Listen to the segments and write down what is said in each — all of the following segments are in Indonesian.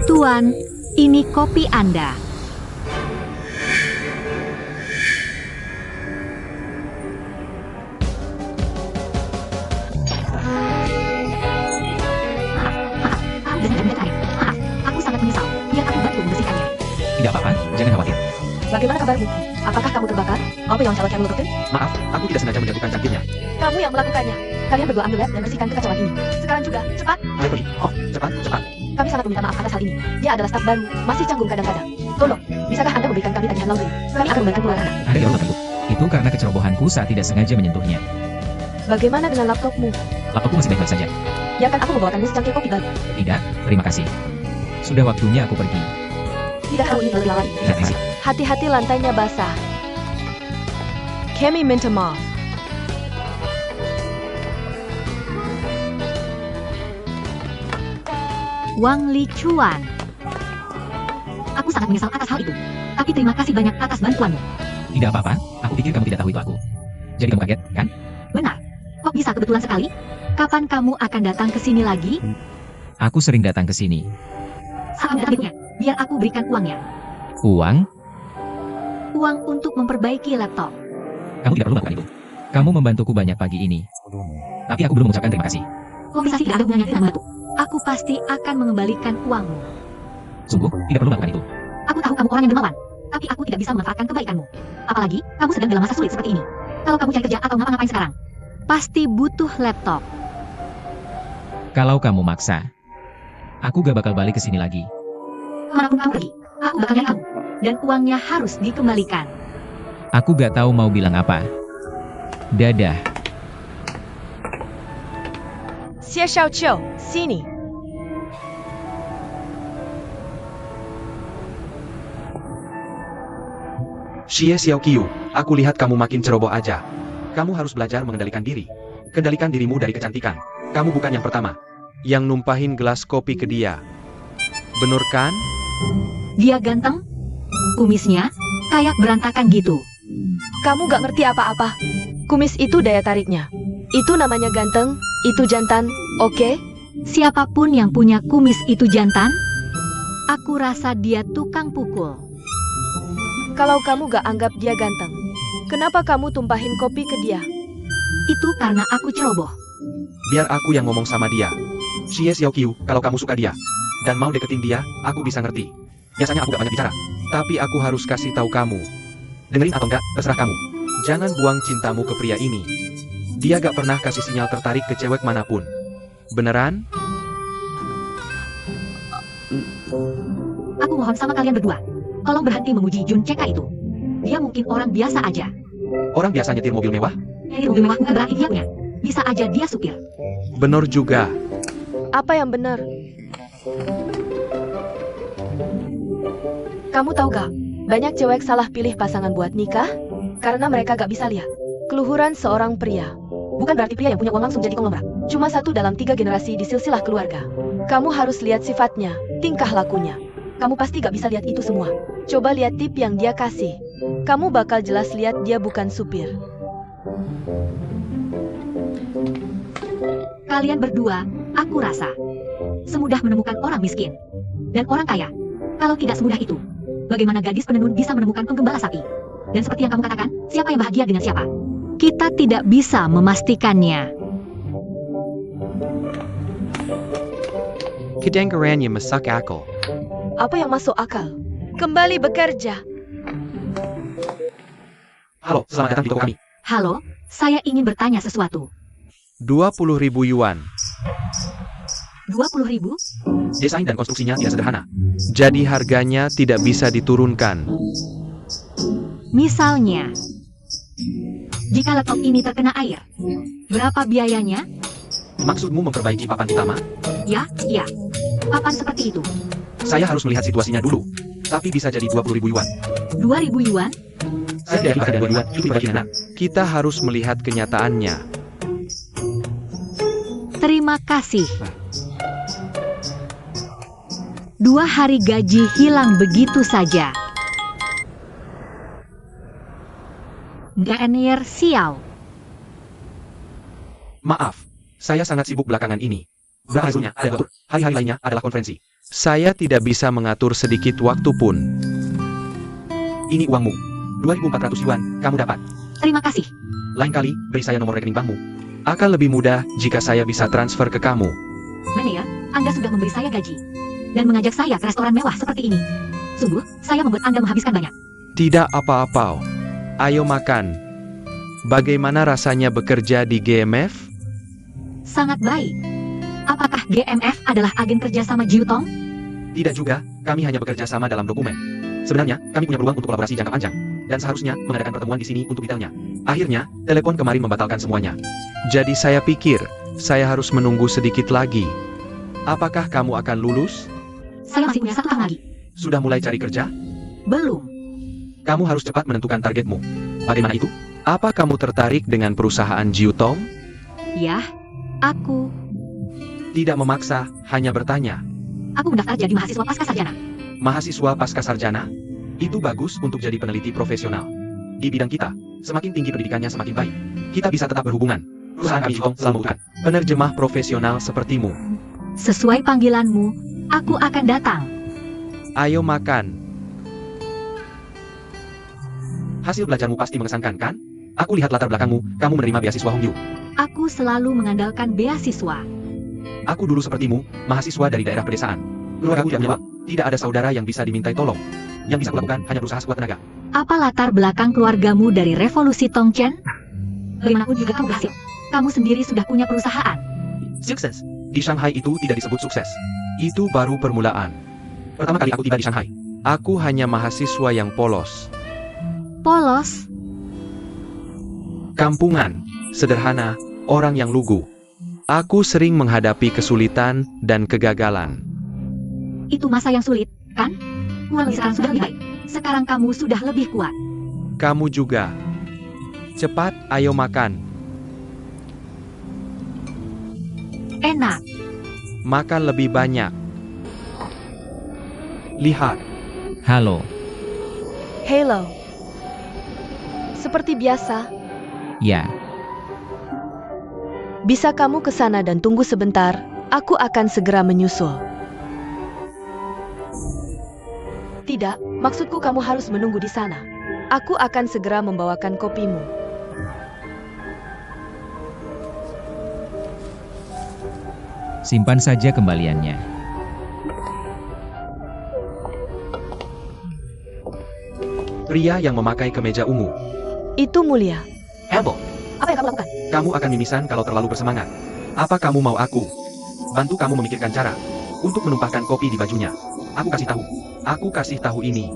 Tuan, ini kopi Anda. Aku sangat menyesal. Biar aku bantu membersihkannya. Tidak apa-apa, jangan khawatir. Bagaimana kabarmu? Apakah kamu terbakar? Apa yang calon melakukan? Maaf, aku tidak sengaja menjatuhkan cangkirnya. Kamu yang melakukannya. Kalian berdua ambil lab dan bersihkan kekacauan ini. Sekarang juga, cepat. Ayo pergi. Oh, cepat, cepat. Kami sangat meminta maaf atas hal ini. Dia adalah staf baru, masih canggung kadang-kadang. Tolong, bisakah Anda memberikan kami tagihan laundry? Kami akan membantu keluar Anda. Ada yang lupa, itu karena kecerobohanku saat tidak sengaja menyentuhnya. Bagaimana dengan laptopmu? Laptopku masih baik-baik saja. Biarkan aku membawakanmu secangkir kopi baru. Tidak, terima kasih. Sudah waktunya aku pergi. Tidak kamu ingin berlari. Tidak, Tracy. Hati-hati lantainya basah. Kami minta maaf. Wang Li Chuan. Aku sangat menyesal atas hal itu. Tapi terima kasih banyak atas bantuanmu. Tidak apa-apa, aku pikir kamu tidak tahu itu aku. Jadi kamu kaget, kan? Benar. Kok bisa kebetulan sekali? Kapan kamu akan datang ke sini lagi? Aku sering datang ke sini. Saat datang berikutnya, biar aku berikan uangnya. Uang? Uang untuk memperbaiki laptop. Kamu tidak perlu melakukan itu. Kamu membantuku banyak pagi ini. Tapi aku belum mengucapkan terima kasih. Kompensasi tidak ada hubungannya dengan membantu. Aku pasti akan mengembalikan uangmu. Sungguh, tidak perlu melakukan itu. Aku tahu kamu orang yang dermawan, tapi aku tidak bisa memanfaatkan kebaikanmu. Apalagi, kamu sedang dalam masa sulit seperti ini. Kalau kamu cari kerja atau ngapa-ngapain sekarang, pasti butuh laptop. Kalau kamu maksa, aku gak bakal balik ke sini lagi. Kemanapun kamu pergi, aku bakal nyari kamu. Dan uangnya harus dikembalikan. Aku gak tahu mau bilang apa. Dadah. Xie Xiaoqiu, sini. Xie Xiaoqiu, aku lihat kamu makin ceroboh aja. Kamu harus belajar mengendalikan diri. Kendalikan dirimu dari kecantikan. Kamu bukan yang pertama yang numpahin gelas kopi ke dia. Bener kan? Dia ganteng, kumisnya kayak berantakan gitu. Kamu gak ngerti apa-apa. Kumis itu daya tariknya. Itu namanya ganteng, itu jantan, oke? Siapapun yang punya kumis itu jantan, aku rasa dia tukang pukul. Kalau kamu gak anggap dia ganteng, kenapa kamu tumpahin kopi ke dia? Itu karena aku ceroboh. Biar aku yang ngomong sama dia. Xie Xiaoqiu, kalau kamu suka dia dan mau deketin dia, aku bisa ngerti. Biasanya aku gak banyak bicara, tapi aku harus kasih tahu kamu. Dengerin atau enggak, terserah kamu. Jangan buang cintamu ke pria ini. Dia gak pernah kasih sinyal tertarik ke cewek manapun. Beneran? Aku mohon sama kalian berdua, tolong berhenti memuji Jun Ceka itu. Dia mungkin orang biasa aja. Orang biasa nyetir mobil mewah? Nyetir mobil mewah bukan berarti dia punya. Bisa aja dia supir. Bener juga. Apa yang benar? Kamu tahu gak, banyak cewek salah pilih pasangan buat nikah karena mereka gak bisa lihat keluhuran seorang pria. Bukan berarti pria yang punya uang langsung jadi konglomerat. Cuma 1 dalam 3 generasi di silsilah keluarga. Kamu harus lihat sifatnya, tingkah lakunya. Kamu pasti gak bisa lihat itu semua. Coba lihat tip yang dia kasih. Kamu bakal jelas lihat dia bukan supir. Kalian berdua, aku rasa, semudah menemukan orang miskin dan orang kaya. Kalau tidak semudah itu, bagaimana gadis penenun bisa menemukan penggembala sapi? Dan seperti yang kamu katakan, siapa yang bahagia dengan siapa? Kita tidak bisa memastikannya. Kedengarannya masuk akal. Apa yang masuk akal? Kembali bekerja. Halo, selamat datang di toko kami. Halo, saya ingin bertanya sesuatu. 20.000 yuan. 20.000? Desain dan konstruksinya tidak sederhana. Jadi harganya tidak bisa diturunkan. Misalnya, jika laptop ini terkena air, berapa biayanya? Maksudmu memperbaiki papan utama? Ya, iya. Papan seperti itu. Saya harus melihat situasinya dulu. Tapi bisa jadi 20.000 yuan. 2.000 yuan? Saya tidak ada 2 yuan, itu bagaimana? Kita harus melihat kenyataannya. Terima kasih. 2 hari gaji hilang begitu saja. Daniel Xiao. Maaf, saya sangat sibuk belakangan ini. Berhasilnya ada tur, hari-hari lainnya adalah konferensi. Saya tidak bisa mengatur sedikit waktu pun. Ini uangmu. 2.400 yuan, kamu dapat. Terima kasih. Lain kali, beri saya nomor rekening bankmu. Akan lebih mudah jika saya bisa transfer ke kamu. Manager, Anda sudah memberi saya gaji. Dan mengajak saya ke restoran mewah seperti ini. Sungguh, saya membuat Anda menghabiskan banyak. Tidak apa-apa. Ayo makan. Bagaimana rasanya bekerja di GMF? Sangat baik. Apakah GMF adalah agen kerja sama Jiutong? Tidak juga, kami hanya bekerja sama dalam dokumen. Sebenarnya, kami punya peluang untuk kolaborasi jangka panjang. Dan seharusnya mengadakan pertemuan di sini untuk detailnya. Akhirnya, telepon kemarin membatalkan semuanya. Jadi saya pikir, saya harus menunggu sedikit lagi. Apakah kamu akan lulus? Saya masih punya 1 tahun lagi. Sudah mulai cari kerja? Belum. Kamu harus cepat menentukan targetmu. Bagaimana itu? Apa kamu tertarik dengan perusahaan Jiutong? Ya, aku Tidak memaksa, hanya bertanya. mendaftar jadi mahasiswa pasca sarjana. Mahasiswa pasca sarjana? Itu bagus untuk jadi peneliti profesional. Di bidang kita, semakin tinggi pendidikannya semakin baik. Kita bisa tetap berhubungan. Perusahaan kami Jiutong selalu membutuhkan penerjemah profesional sepertimu. Sesuai panggilanmu, aku akan datang. Ayo makan. Hasil belajarmu pasti mengesankan, kan? Aku lihat latar belakangmu, kamu menerima beasiswa Hongyu. Aku selalu mengandalkan beasiswa. Aku dulu sepertimu, mahasiswa dari daerah pedesaan. Keluargaku tidak menjawab, tidak ada saudara yang bisa dimintai tolong. Yang bisa kulakukan hanya berusaha sekuat tenaga. Apa latar belakang keluargamu dari revolusi Tongchen? Bagaimanapun juga kamu berhasil. Kamu sendiri sudah punya perusahaan. Sukses. Di Shanghai itu tidak disebut sukses. Itu baru permulaan. Pertama kali aku tiba di Shanghai, aku hanya mahasiswa yang polos. Polos? Kampungan, sederhana, orang yang lugu. Aku sering menghadapi kesulitan dan kegagalan. Itu masa yang sulit, kan? Mulai sekarang sudah lebih baik. Sekarang kamu sudah lebih kuat. Kamu juga. Cepat, ayo makan. Enak. Makan lebih banyak. Lihat. Halo. Halo. Seperti biasa, Ya, bisa kamu ke sana dan tunggu sebentar, aku akan segera menyusul. Tidak, maksudku kamu harus menunggu di sana. Aku akan segera membawakan kopimu. simpan saja kembaliannya. Pria yang memakai kemeja ungu. Itu mulia. Elbow, Apa yang kamu lakukan? kamu akan mimisan kalau terlalu bersemangat. Apa kamu mau aku bantu kamu memikirkan cara untuk menumpahkan kopi di bajunya? Aku kasih tahu. Aku kasih tahu ini.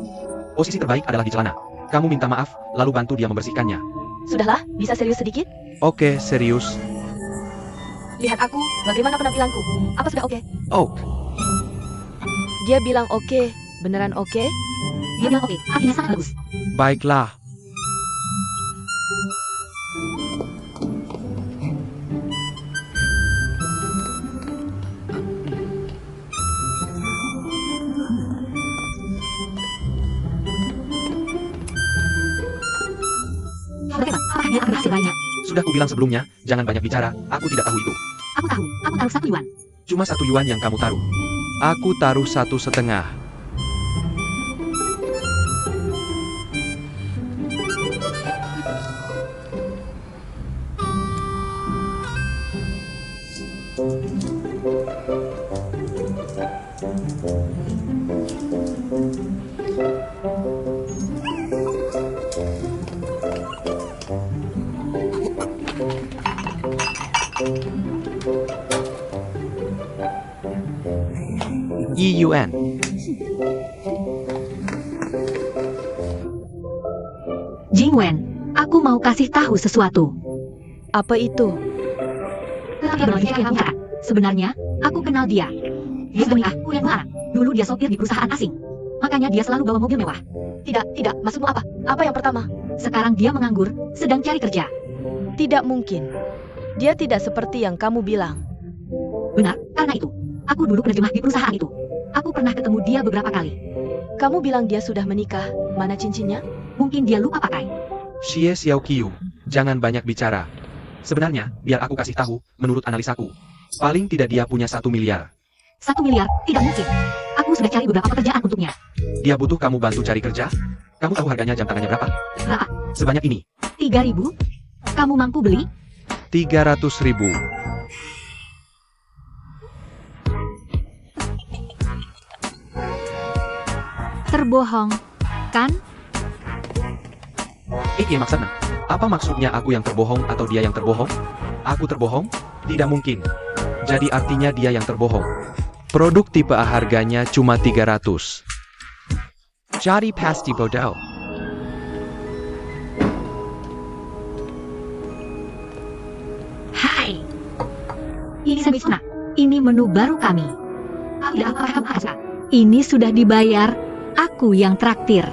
Posisi terbaik adalah di celana. Kamu minta maaf, lalu bantu dia membersihkannya. Sudahlah, bisa serius sedikit? Oke, serius. Lihat aku, bagaimana penampilanku? Apa sudah oke? Oh, Dia bilang oke, beneran oke? Dia bilang oke, artinya sangat bagus. baiklah. Bagaimana? Apakah dia akan berhasil lainnya? Sudah kubilang sebelumnya, jangan banyak bicara. Aku tidak tahu itu. Aku taruh 1 yuan. Cuma 1 yuan yang kamu taruh. Aku taruh 1,5. Yuan. Jingwen, aku mau kasih tahu sesuatu. Apa itu? Tetapi berlogika yang kamu katakan. Sebenarnya, aku kenal dia. Dia sudah menikah, punya 2 anak. Dulu dia sopir di perusahaan asing. Makanya dia selalu bawa mobil mewah. Tidak, maksudmu apa? Apa yang pertama? Sekarang dia menganggur, sedang cari kerja. Tidak mungkin. Dia tidak seperti yang kamu bilang. Benar, karena itu. Aku dulu penerjemah di perusahaan itu. Aku pernah ketemu dia beberapa kali. Kamu bilang dia sudah menikah. Mana cincinnya? Mungkin dia lupa pakai. Xie Xiaoqiu, jangan banyak bicara. Sebenarnya, biar aku kasih tahu, menurut analisaku, paling tidak dia punya 1 miliar. 1 miliar, tidak mungkin. Aku sudah cari beberapa pekerjaan untuknya. Dia butuh kamu bantu cari kerja? Kamu tahu harganya jam tangannya berapa? Berapa? Sebanyak ini. 3.000? Kamu mampu beli? 300.000. Terbohong, kan? Iya maksudnya. Apa maksudnya aku yang terbohong atau dia yang terbohong? Aku terbohong? Tidak mungkin. Jadi artinya dia yang terbohong. Produk tipe A harganya cuma 300. Jadi pasti bodoh. Hai. Ini Semisuna. Ini menu baru kami. Tidak apa-apa, Asa. Ini sudah dibayar. Aku yang traktir.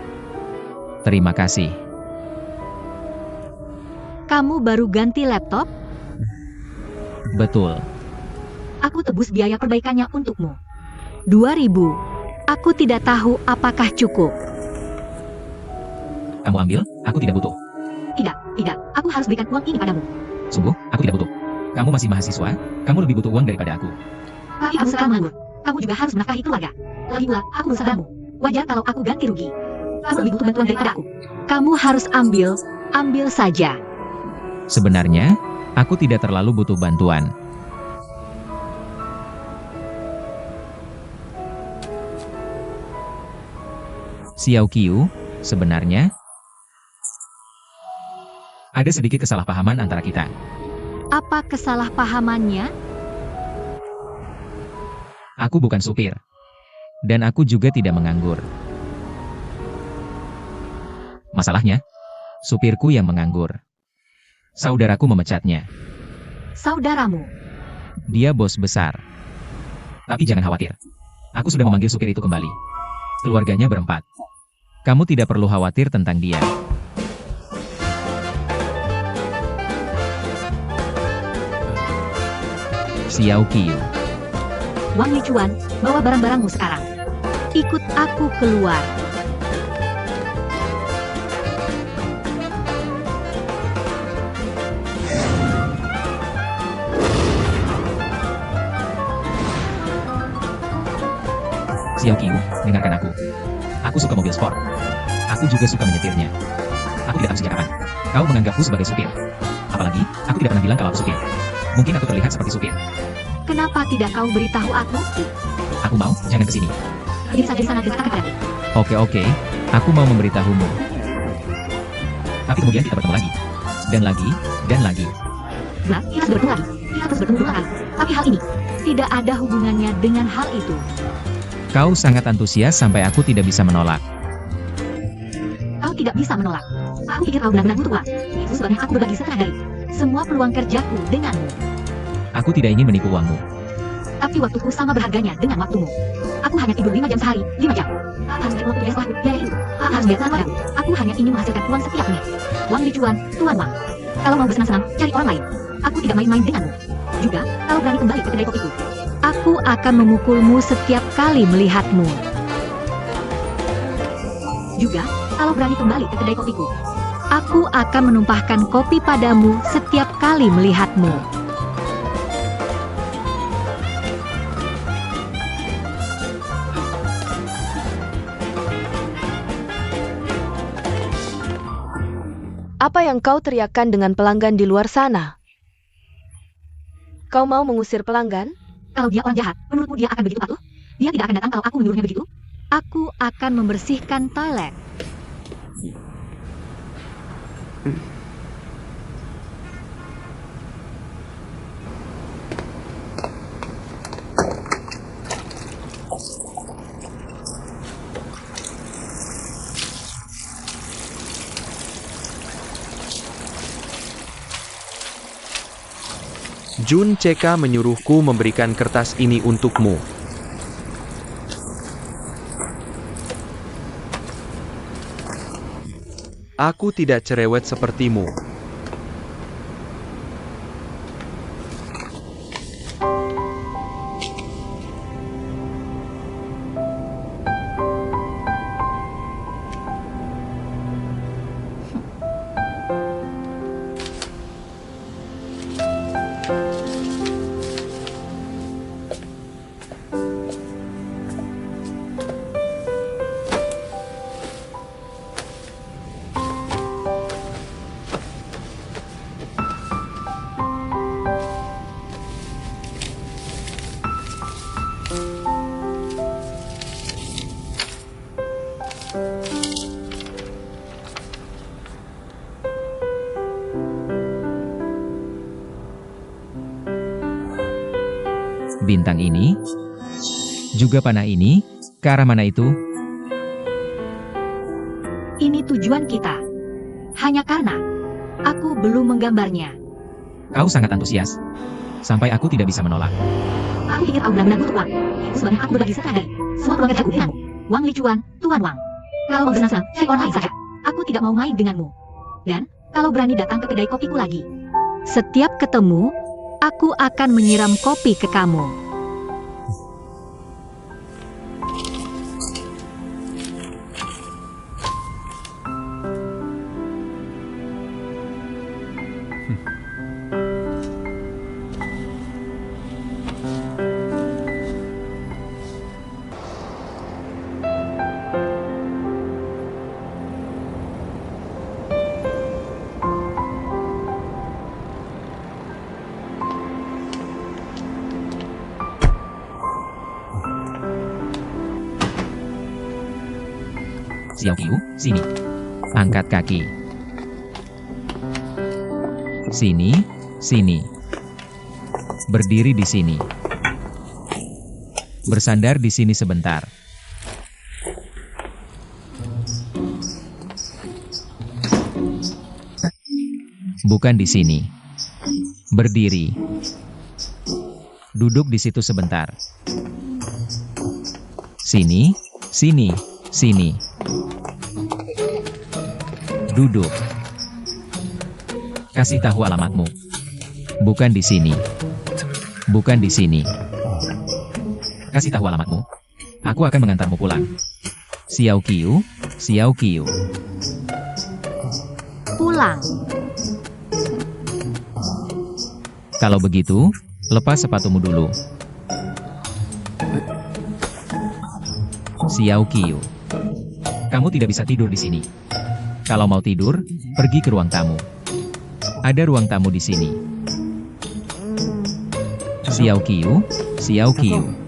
Terima kasih. Kamu baru ganti laptop? Betul. Aku tebus biaya perbaikannya untukmu. 2.000. Aku tidak tahu apakah cukup. Kamu ambil, aku tidak butuh. Tidak. Aku harus berikan uang ini padamu. Sungguh, aku tidak butuh. Kamu masih mahasiswa, kamu lebih butuh uang daripada aku. Tapi kamu sekarang menganggur. Kamu juga harus menafkahi keluarga. Lagi pula, aku bersamamu. Wajar kalau aku ganti rugi. Kamu lebih butuh bantuan daripada aku. Kamu harus ambil saja. Sebenarnya, aku tidak terlalu butuh bantuan. Xiao Qiu, sebenarnya ada sedikit kesalahpahaman antara kita. Apa kesalahpahamannya? Aku bukan supir. Dan aku juga tidak menganggur. Masalahnya, supirku yang menganggur. Saudaraku memecatnya. Saudaramu. Dia bos besar. Tapi jangan khawatir. Aku sudah memanggil supir itu kembali. Keluarganya berempat. Kamu tidak perlu khawatir tentang dia. Xiao Qiu. Wang Lichuan, bawa barang-barangmu sekarang. Ikut aku keluar. Xiao Qiu, dengarkan aku. Aku suka mobil sport. Aku juga suka menyetirnya. Aku tidak tahu sejak kapan kau menganggapku sebagai supir. Apalagi, aku tidak pernah bilang kalau aku supir. Mungkin aku terlihat seperti supir. Kenapa tidak kau beritahu aku? Aku mau, jangan kesini. Diri saja di sana dan akan berhenti. Oke, aku mau memberitahumu. Tapi kemudian kita bertemu lagi. Dan lagi, dan lagi. Nah, kita sudah bertemu lagi. Kita terus bertemu 2 kali. Tapi hal ini tidak ada hubungannya dengan hal itu. Kau sangat antusias sampai aku tidak bisa menolak. Kau tidak bisa menolak. Aku pikir kau benar-benar butuh uang. Itu sebabnya aku berbagi setengah dari semua peluang kerjaku denganmu. Aku tidak ingin menipu uangmu. Tapi waktuku sama berharganya dengan waktumu. Aku hanya tidur 5 jam sehari, 5 jam. Aku harus bayar uang kuliah sekolahku, biaya hidup. Aku harus bayar keluarga. Aku hanya ingin menghasilkan uang setiap menit. Wang Lichuan, Tuan Wang. Kalau mau bersenang-senang, cari orang lain. Aku tidak main-main denganmu. Juga, kalau berani kembali ke kedai kopiku. Aku akan memukulmu setiap kali melihatmu. Juga, kalau berani kembali ke kedai kopiku. Aku akan menumpahkan kopi padamu setiap kali melihatmu. Apa yang kau teriakkan dengan pelanggan di luar sana? Kau mau mengusir pelanggan? Kalau dia orang jahat, menurutmu dia akan begitu patuh? Dia tidak akan datang kalau aku menyuruhnya begitu? Aku akan membersihkan toilet. Jun CK menyuruhku memberikan kertas ini untukmu. Aku tidak cerewet sepertimu. bintang ini, juga panah ini, ke arah mana itu? Ini tujuan kita. Hanya karena aku belum menggambarnya. Kau sangat antusias. Sampai aku tidak bisa menolak. Aku pikir kau benar-benar butuh uang. Sebabnya aku berbagi sekali semua peluang kerjaku denganmu. Wang Licuan, Tuan Wang. Kalau mau senang-senang, cari orang lain saja. Aku tidak mau main denganmu. Dan, kalau berani datang ke kedai kopiku lagi. Setiap ketemu, aku akan menyiram kopi ke kamu. Xiao Qiu, sini. Angkat kaki. Sini, sini. Berdiri di sini. Bersandar di sini sebentar. Bukan di sini. Berdiri. Duduk di situ sebentar. Sini, sini, sini. Duduk. Kasih tahu alamatmu. Bukan di sini. Bukan di sini. Kasih tahu alamatmu. Aku akan mengantarmu pulang. Xiao Qiu, Xiao Qiu. Pulang. Kalau begitu, lepas sepatumu dulu. Xiao Qiu. Kamu tidak bisa tidur di sini. Kalau mau tidur, pergi ke ruang tamu. Ada ruang tamu di sini. Xiao Qiu, Xiao Qiu.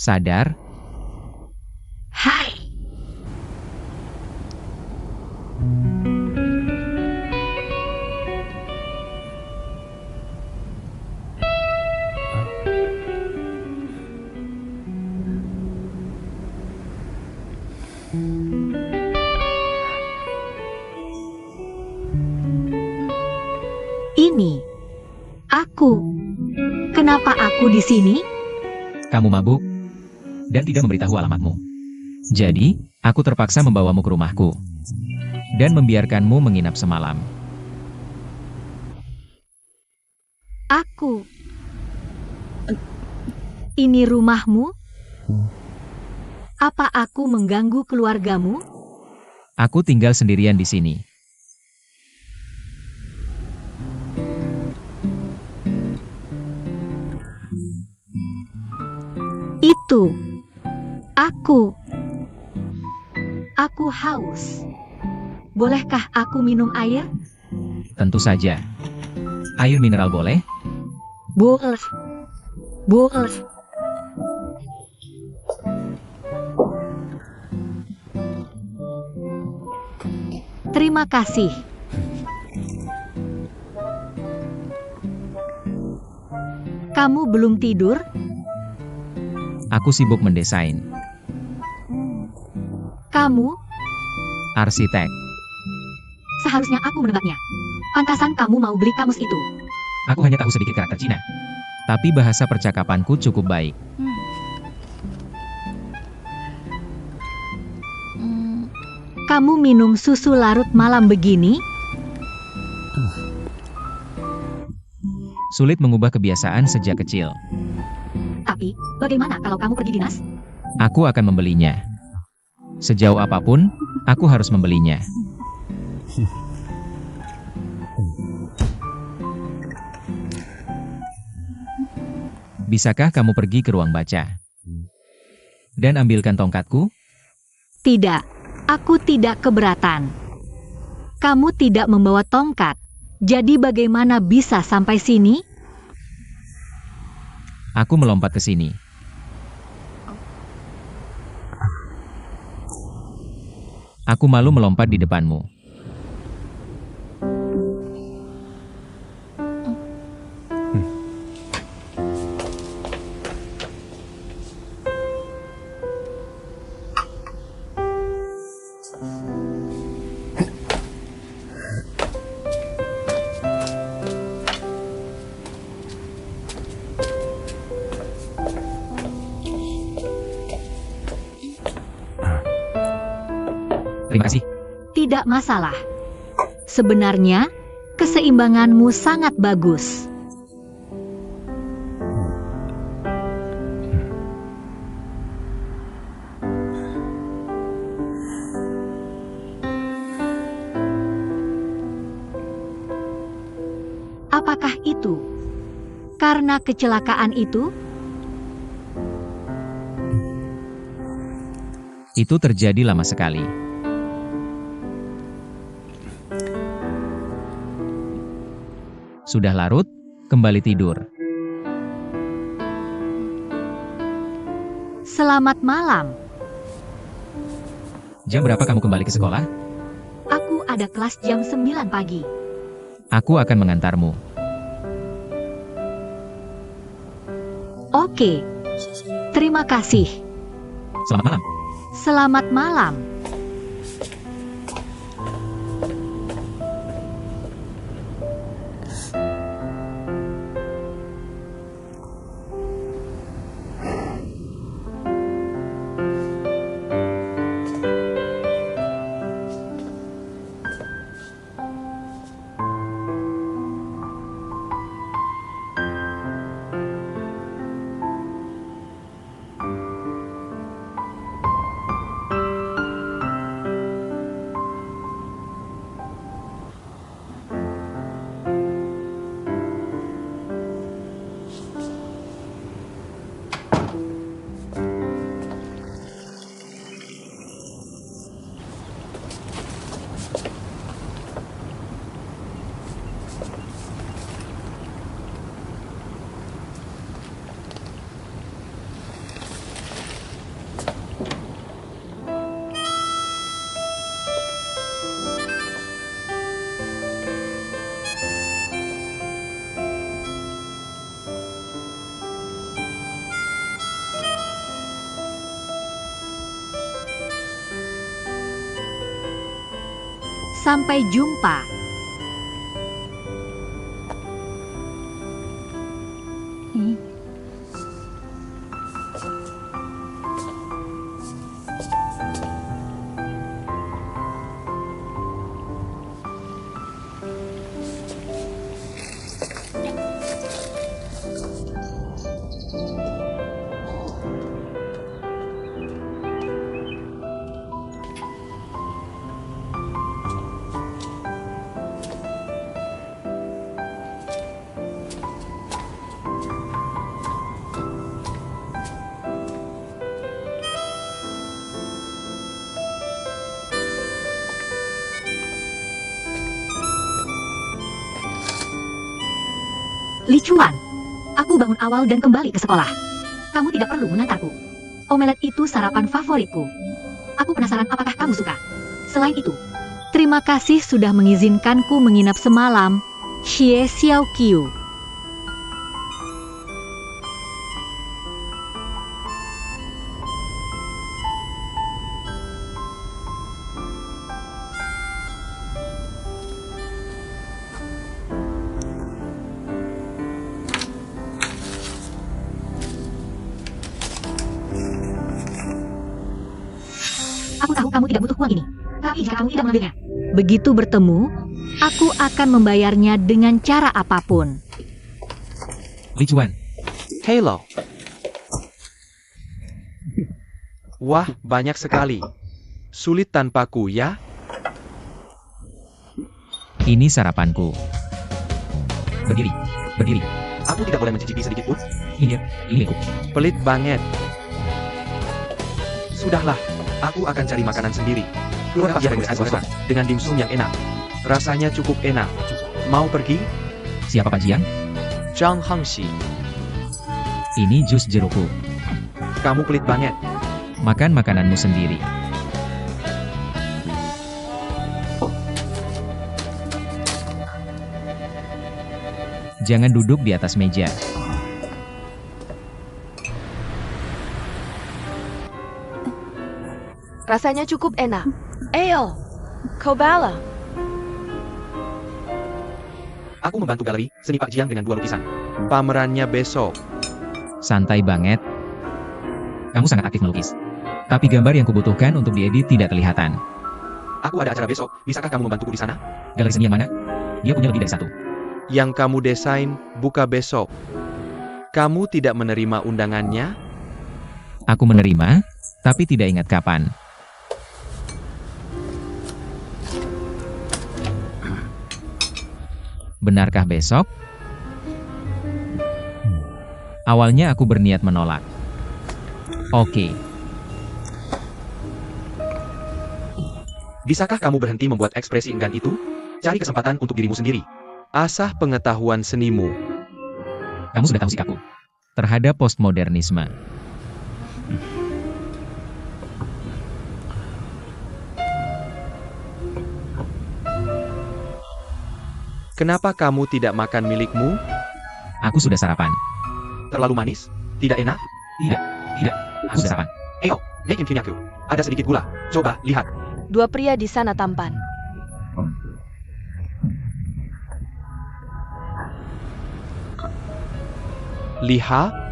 Sadar? Hai. Ini aku. Kenapa aku di sini? Kamu mabuk dan tidak memberitahu alamatmu. Jadi, aku terpaksa membawamu ke rumahku dan membiarkanmu menginap semalam. Aku. Ini rumahmu? Apa aku mengganggu keluargamu? Aku tinggal sendirian di sini. Itu. Aku. Aku haus. Bolehkah aku minum air? Tentu saja. Air mineral boleh? Boleh. Boleh. Terima kasih. Kamu belum tidur? Aku sibuk mendesain. Kamu? Arsitek. Seharusnya aku menebaknya. Pantasan kamu mau beli kamus itu. Aku hanya tahu sedikit karakter Cina. Tapi bahasa percakapanku cukup baik. Kamu minum susu larut malam begini? Sulit mengubah kebiasaan sejak kecil. Tapi, bagaimana kalau kamu pergi dinas? Aku akan membelinya. Sejauh apapun, aku harus membelinya. Bisakah kamu pergi ke ruang baca? Dan ambilkan tongkatku? Tidak, aku tidak keberatan. Kamu tidak membawa tongkat. Jadi bagaimana bisa sampai sini? Aku melompat ke sini. Aku malu melompat di depanmu. Terima kasih. Tidak masalah. Sebenarnya, keseimbanganmu sangat bagus. Apakah itu? Karena kecelakaan itu? Itu terjadi lama sekali. Sudah larut, kembali tidur. Selamat malam. Jam berapa kamu kembali ke sekolah? Aku ada kelas jam 9 pagi. Aku akan mengantarmu. Oke. Terima kasih. Selamat malam. Selamat malam. Sampai jumpa. Li Chuan, aku bangun awal dan kembali ke sekolah. Kamu tidak perlu mengantarku. Omelet itu sarapan favoritku. Aku penasaran apakah kamu suka. Selain itu, terima kasih sudah mengizinkanku menginap semalam, Xie Xiaoqiu. Aku tahu kamu tidak butuh uang ini, tapi jika kamu tidak mengambilnya, begitu bertemu, aku akan membayarnya dengan cara apapun. Li Chuan, Halo. Wah, banyak sekali. Sulit tanpaku ya? ini sarapanku. Berdiri, berdiri. Aku tidak boleh mencicipi sedikit pun. Ini milikku. Pelit banget. Sudahlah, aku akan cari makanan sendiri. Keluar pasti ada restoran dengan dimsum yang enak. Rasanya cukup enak. Mau pergi? Siapa Pak Jiang? Zhang Hangxi. Ini jus jerukku. Kamu pelit banget. Makan makananmu sendiri. Jangan duduk di atas meja. Rasanya cukup enak. Ayo, Kobala. Aku membantu galeri seni Pak Jiang dengan 2 lukisan. Pamerannya besok. Santai banget. Kamu sangat aktif melukis. Tapi gambar yang kubutuhkan untuk diedit tidak kelihatan. Aku ada acara besok. Bisakah kamu membantuku di sana? Galeri seni yang mana? Dia punya lebih dari satu. Yang kamu desain buka besok. Kamu tidak menerima undangannya? Aku menerima, tapi tidak ingat kapan. Benarkah besok? Awalnya aku berniat menolak. Oke, Bisakah kamu berhenti membuat ekspresi enggan itu? Cari kesempatan untuk dirimu sendiri. Asah pengetahuan senimu. kamu sudah tahu sikapku terhadap postmodernisme. Kenapa kamu tidak makan milikmu? Aku sudah sarapan. Terlalu manis? Tidak enak? Tidak, aku sudah sarapan. Ayo, make infinyaku. Ada sedikit gula. Coba, lihat. 2 pria di sana tampan. Lihat.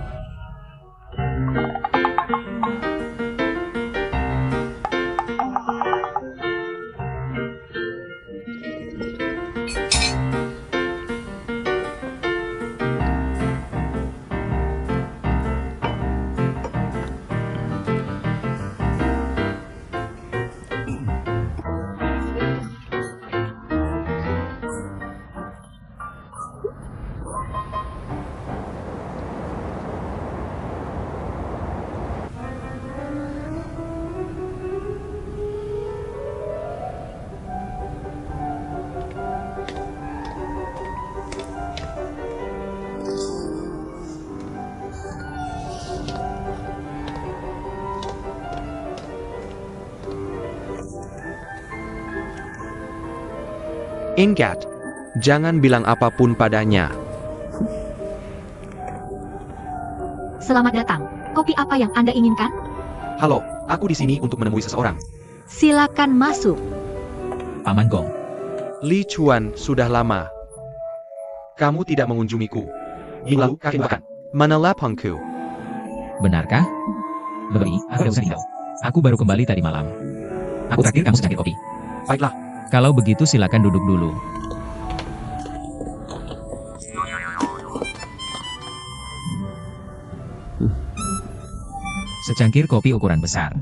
Ingat, jangan bilang apapun padanya. Selamat datang. Kopi apa yang Anda inginkan? Halo, aku di sini untuk menemui seseorang. Silakan masuk. Paman Gong, Li Chuan, sudah lama. Kamu tidak mengunjungiku. Minggu lalu, kakek makan. Mana lapangku? Benarkah? Beberapa, aku tidak usah tinggal. Aku baru kembali tadi malam. Aku traktir kamu secangkir kopi. Baiklah, Kalau begitu silakan duduk dulu. Secangkir kopi ukuran besar.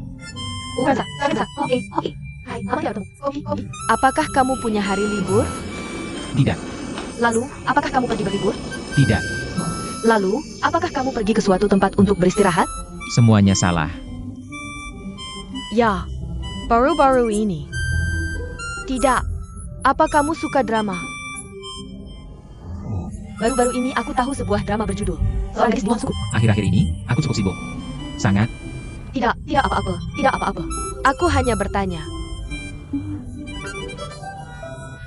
Rasa, oke. Hai, apa yang bertemu? Kopi. Apakah kamu punya hari libur? Tidak, Lalu, apakah kamu pergi berlibur? tidak. Lalu, apakah kamu pergi ke suatu tempat untuk beristirahat? Semuanya salah. Ya, baru-baru ini. Tidak. Apa kamu suka drama? Baru-baru ini aku tahu sebuah drama berjudul Seorang Gadis Bohong Suku. Akhir-akhir ini, aku cukup sibuk. Sangat. Tidak apa-apa. Aku hanya bertanya.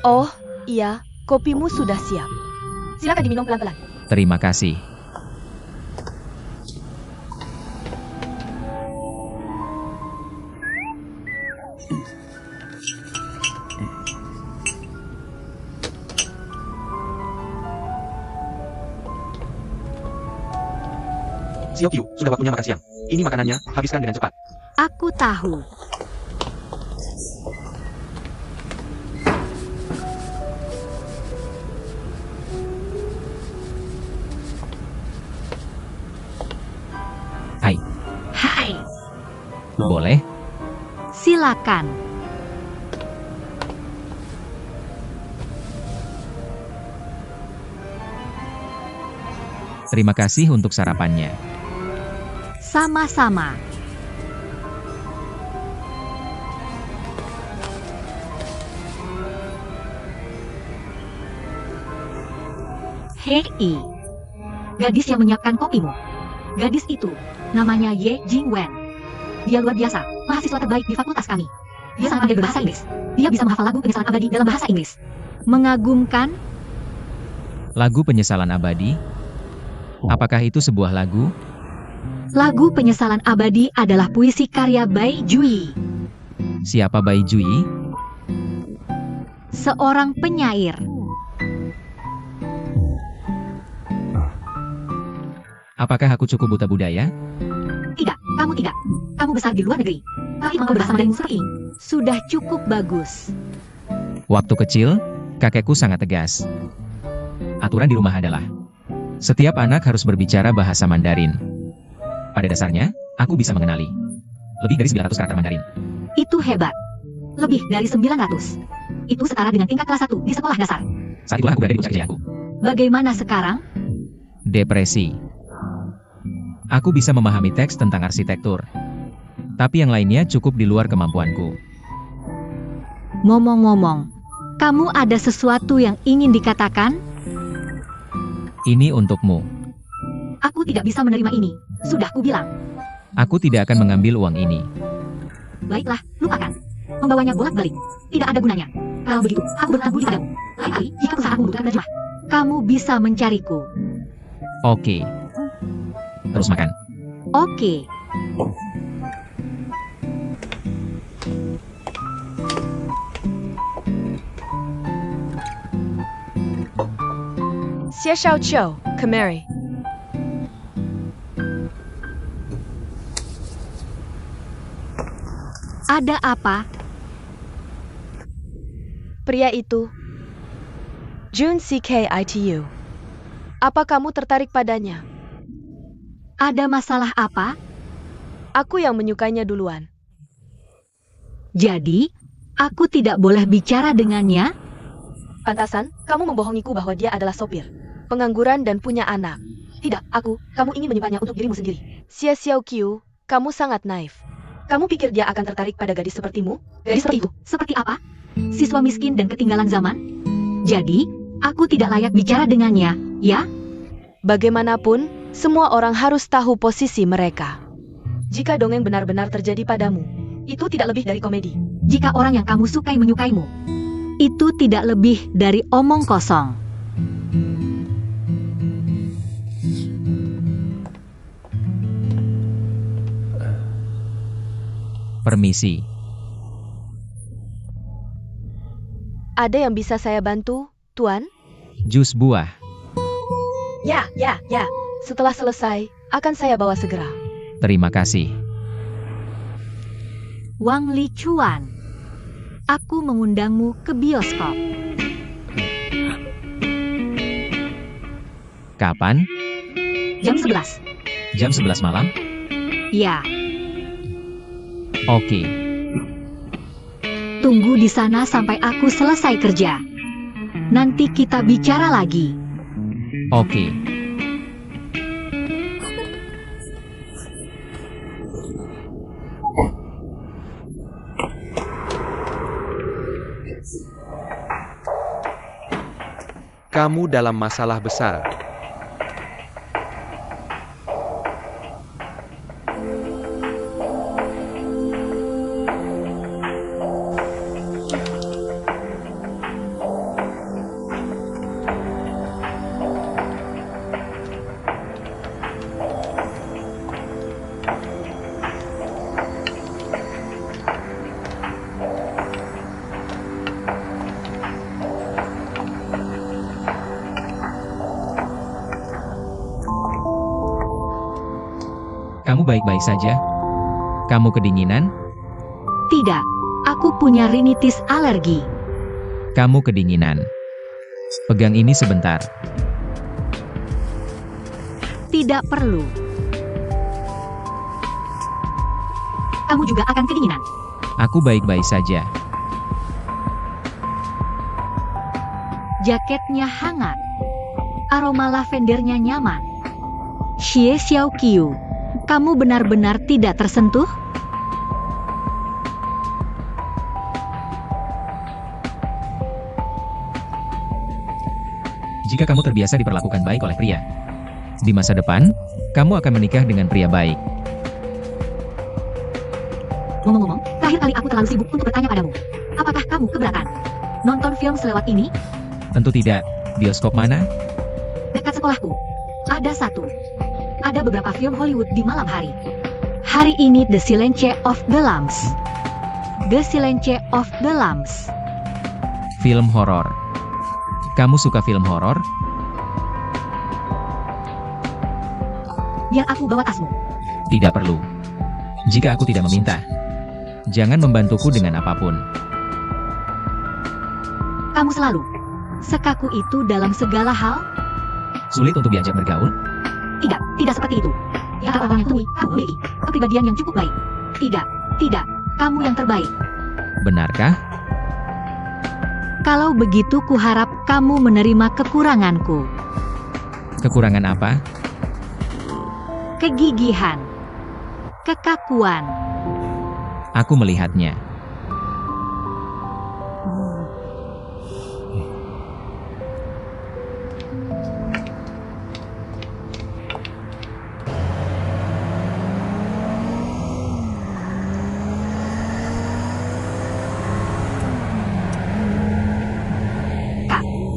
Oh, iya, kopimu sudah siap. Silakan diminum pelan-pelan. Terima kasih. Xiao Qiu, sudah waktunya makan siang. Ini makanannya, habiskan dengan cepat. Aku tahu. Hai, Hai, boleh? silakan. Terima kasih untuk sarapannya. Sama-sama. Hei, gadis yang menyiapkan kopimu. Gadis itu, namanya Ye Jingwen. Dia luar biasa, mahasiswa terbaik di fakultas kami. Dia sangat pandai berbahasa Inggris. Dia bisa menghafal lagu penyesalan abadi dalam bahasa Inggris. Mengagumkan. Lagu penyesalan abadi? Apakah itu sebuah lagu? Lagu penyesalan abadi adalah puisi karya Bai Jui, Siapa Bai Jui? seorang penyair. Apakah aku cukup buta budaya? Tidak, kamu tidak. Kamu besar di luar negeri. Tapi mau berbahasa Mandarin seperti ini. Sudah cukup bagus. Waktu kecil, kakekku sangat tegas. Aturan di rumah adalah, setiap anak harus berbicara bahasa Mandarin. Pada dasarnya, aku bisa mengenali lebih dari 900 karakter Mandarin. Itu hebat. Lebih dari 900. Itu setara dengan tingkat kelas 1 di sekolah dasar. Saat itulah aku berada di puncak kejayaanku. Bagaimana sekarang? Depresi. Aku bisa memahami teks tentang arsitektur. Tapi yang lainnya cukup di luar kemampuanku. Ngomong-ngomong, kamu ada sesuatu yang ingin dikatakan? Ini untukmu. Aku tidak bisa menerima ini. Sudah kubilang. Aku tidak akan mengambil uang ini. Baiklah, lupakan. Membawanya bolak-balik. Tidak ada gunanya. Kalau begitu, aku berhutang budi padamu. Lain kali, jika perusahaan membutuhkan penerjemah, kamu bisa mencariku. Oke. Terus makan. Oke. Xie Shao Qiu, kemari. Ada apa? Pria itu, Jun CKITU. Apa kamu tertarik padanya? Ada masalah apa? Aku yang menyukainya duluan. Jadi, aku tidak boleh bicara dengannya? Pantasan, kamu membohongiku bahwa dia adalah sopir, pengangguran dan punya anak. Tidak, kamu ingin menyimpannya untuk dirimu sendiri. Xie Xiao Qiu, kamu sangat naif. Kamu pikir dia akan tertarik pada gadis sepertimu? Gadis seperti itu? Seperti apa? Siswa miskin dan ketinggalan zaman? Jadi, aku tidak layak bicara dengannya, ya? Bagaimanapun, semua orang harus tahu posisi mereka. Jika dongeng benar-benar terjadi padamu, itu tidak lebih dari komedi. Jika orang yang kamu sukai menyukaimu, itu tidak lebih dari omong kosong. Permisi. Ada yang bisa saya bantu, Tuan? Jus buah. Ya. Setelah selesai, akan saya bawa segera. Terima kasih. Wang Lichuan, aku mengundangmu ke bioskop. Kapan? Jam 11. Jam 11 malam? Ya, Oke. tunggu di sana sampai aku selesai kerja. Nanti kita bicara lagi. Oke. Kamu dalam masalah besar. Kamu baik-baik saja? Kamu kedinginan? Tidak, aku punya rinitis alergi. Kamu kedinginan. Pegang ini sebentar. Tidak perlu. Kamu juga akan kedinginan. Aku baik-baik saja. Jaketnya hangat. Aroma lavendernya nyaman. Xie Xiaoqiu, kamu benar-benar tidak tersentuh? Jika kamu terbiasa diperlakukan baik oleh pria, di masa depan, kamu akan menikah dengan pria baik. Ngomong-ngomong, terakhir kali aku terlalu sibuk untuk bertanya padamu. Apakah kamu keberatan nonton film selewat ini? Tentu tidak. Bioskop mana? Dekat sekolahku. Ada satu. Ada beberapa film Hollywood di malam hari. Hari ini The Silence of the Lambs. The Silence of the Lambs. Film horor. Kamu suka film horor? Biar aku bawa tasmu. Tidak perlu. Jika aku tidak meminta, jangan membantuku dengan apapun. Kamu selalu sekaku itu dalam segala hal? Sulit untuk diajak bergaul? Tidak seperti itu. Ya, orang yang temui, kamu memiliki kepribadian yang cukup baik. Tidak, kamu yang terbaik. Benarkah? Kalau begitu kuharap kamu menerima kekuranganku. Kekurangan apa? Kegigihan. Kekakuan. Aku melihatnya.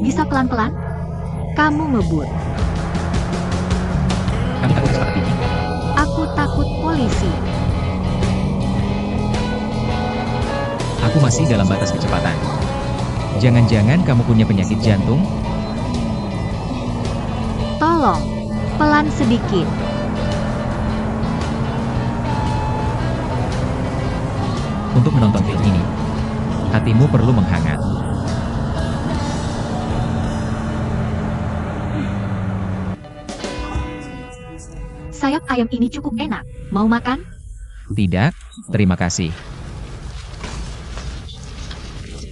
Bisa pelan-pelan? Kamu ngebut. Kamu takut kecepatan tinggi? Aku takut polisi. Aku masih dalam batas kecepatan. Jangan-jangan kamu punya penyakit jantung? Tolong, pelan sedikit. Untuk menonton film ini, hatimu perlu menghangat. Sayap ayam ini cukup enak. Mau makan? Tidak, terima kasih.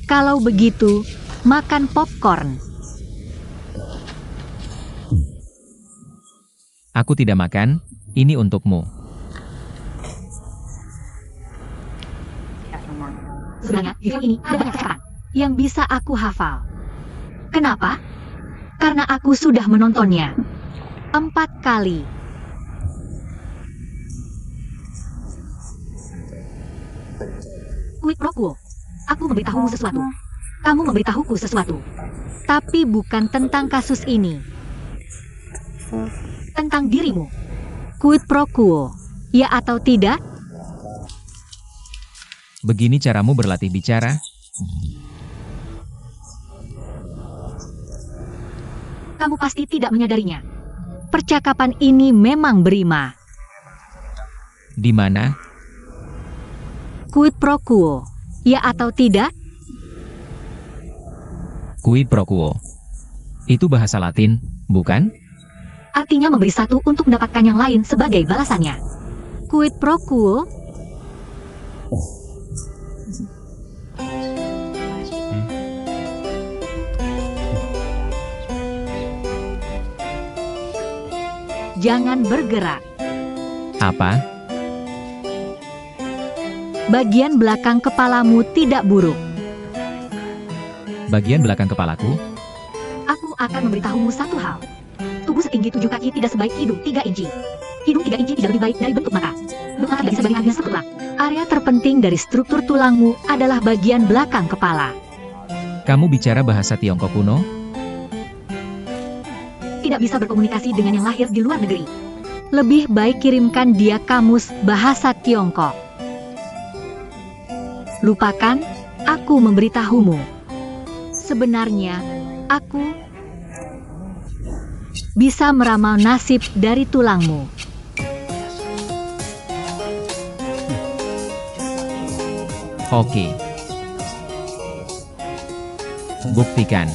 Kalau begitu, makan popcorn. Aku tidak makan, ini untukmu. Sebenarnya, di film ini ada banyak cakapan yang bisa aku hafal. Kenapa? Karena aku sudah menontonnya 4 kali. Quid pro quo. Aku memberitahumu sesuatu. Kamu memberitahuku sesuatu. Tapi bukan tentang kasus ini. Tentang dirimu. Quid pro quo. Ya atau tidak? Begini caramu berlatih bicara? Kamu pasti tidak menyadarinya. Percakapan ini memang berima. Di mana? Quid pro quo. Ya atau tidak? Quid pro quo. Itu bahasa Latin, bukan? Artinya memberi satu untuk mendapatkan yang lain sebagai balasannya. Quid pro quo. Jangan bergerak. Apa? Bagian belakang kepalamu tidak buruk. Bagian belakang kepalaku? Aku akan memberitahumu satu hal. Tubuh setinggi 7 kaki tidak sebaik hidung 3 inci. Hidung 3 inci tidak lebih baik dari bentuk mata. Bentuk mata tidak bisa sebagai harga tulang. Area terpenting dari struktur tulangmu adalah bagian belakang kepala. Kamu bicara bahasa Tiongkok kuno? Tidak bisa berkomunikasi dengan yang lahir di luar negeri. Lebih baik kirimkan dia kamus bahasa Tiongkok. Lupakan, aku memberitahumu. Sebenarnya, aku bisa meramal nasib dari tulangmu. Oke. Buktikan.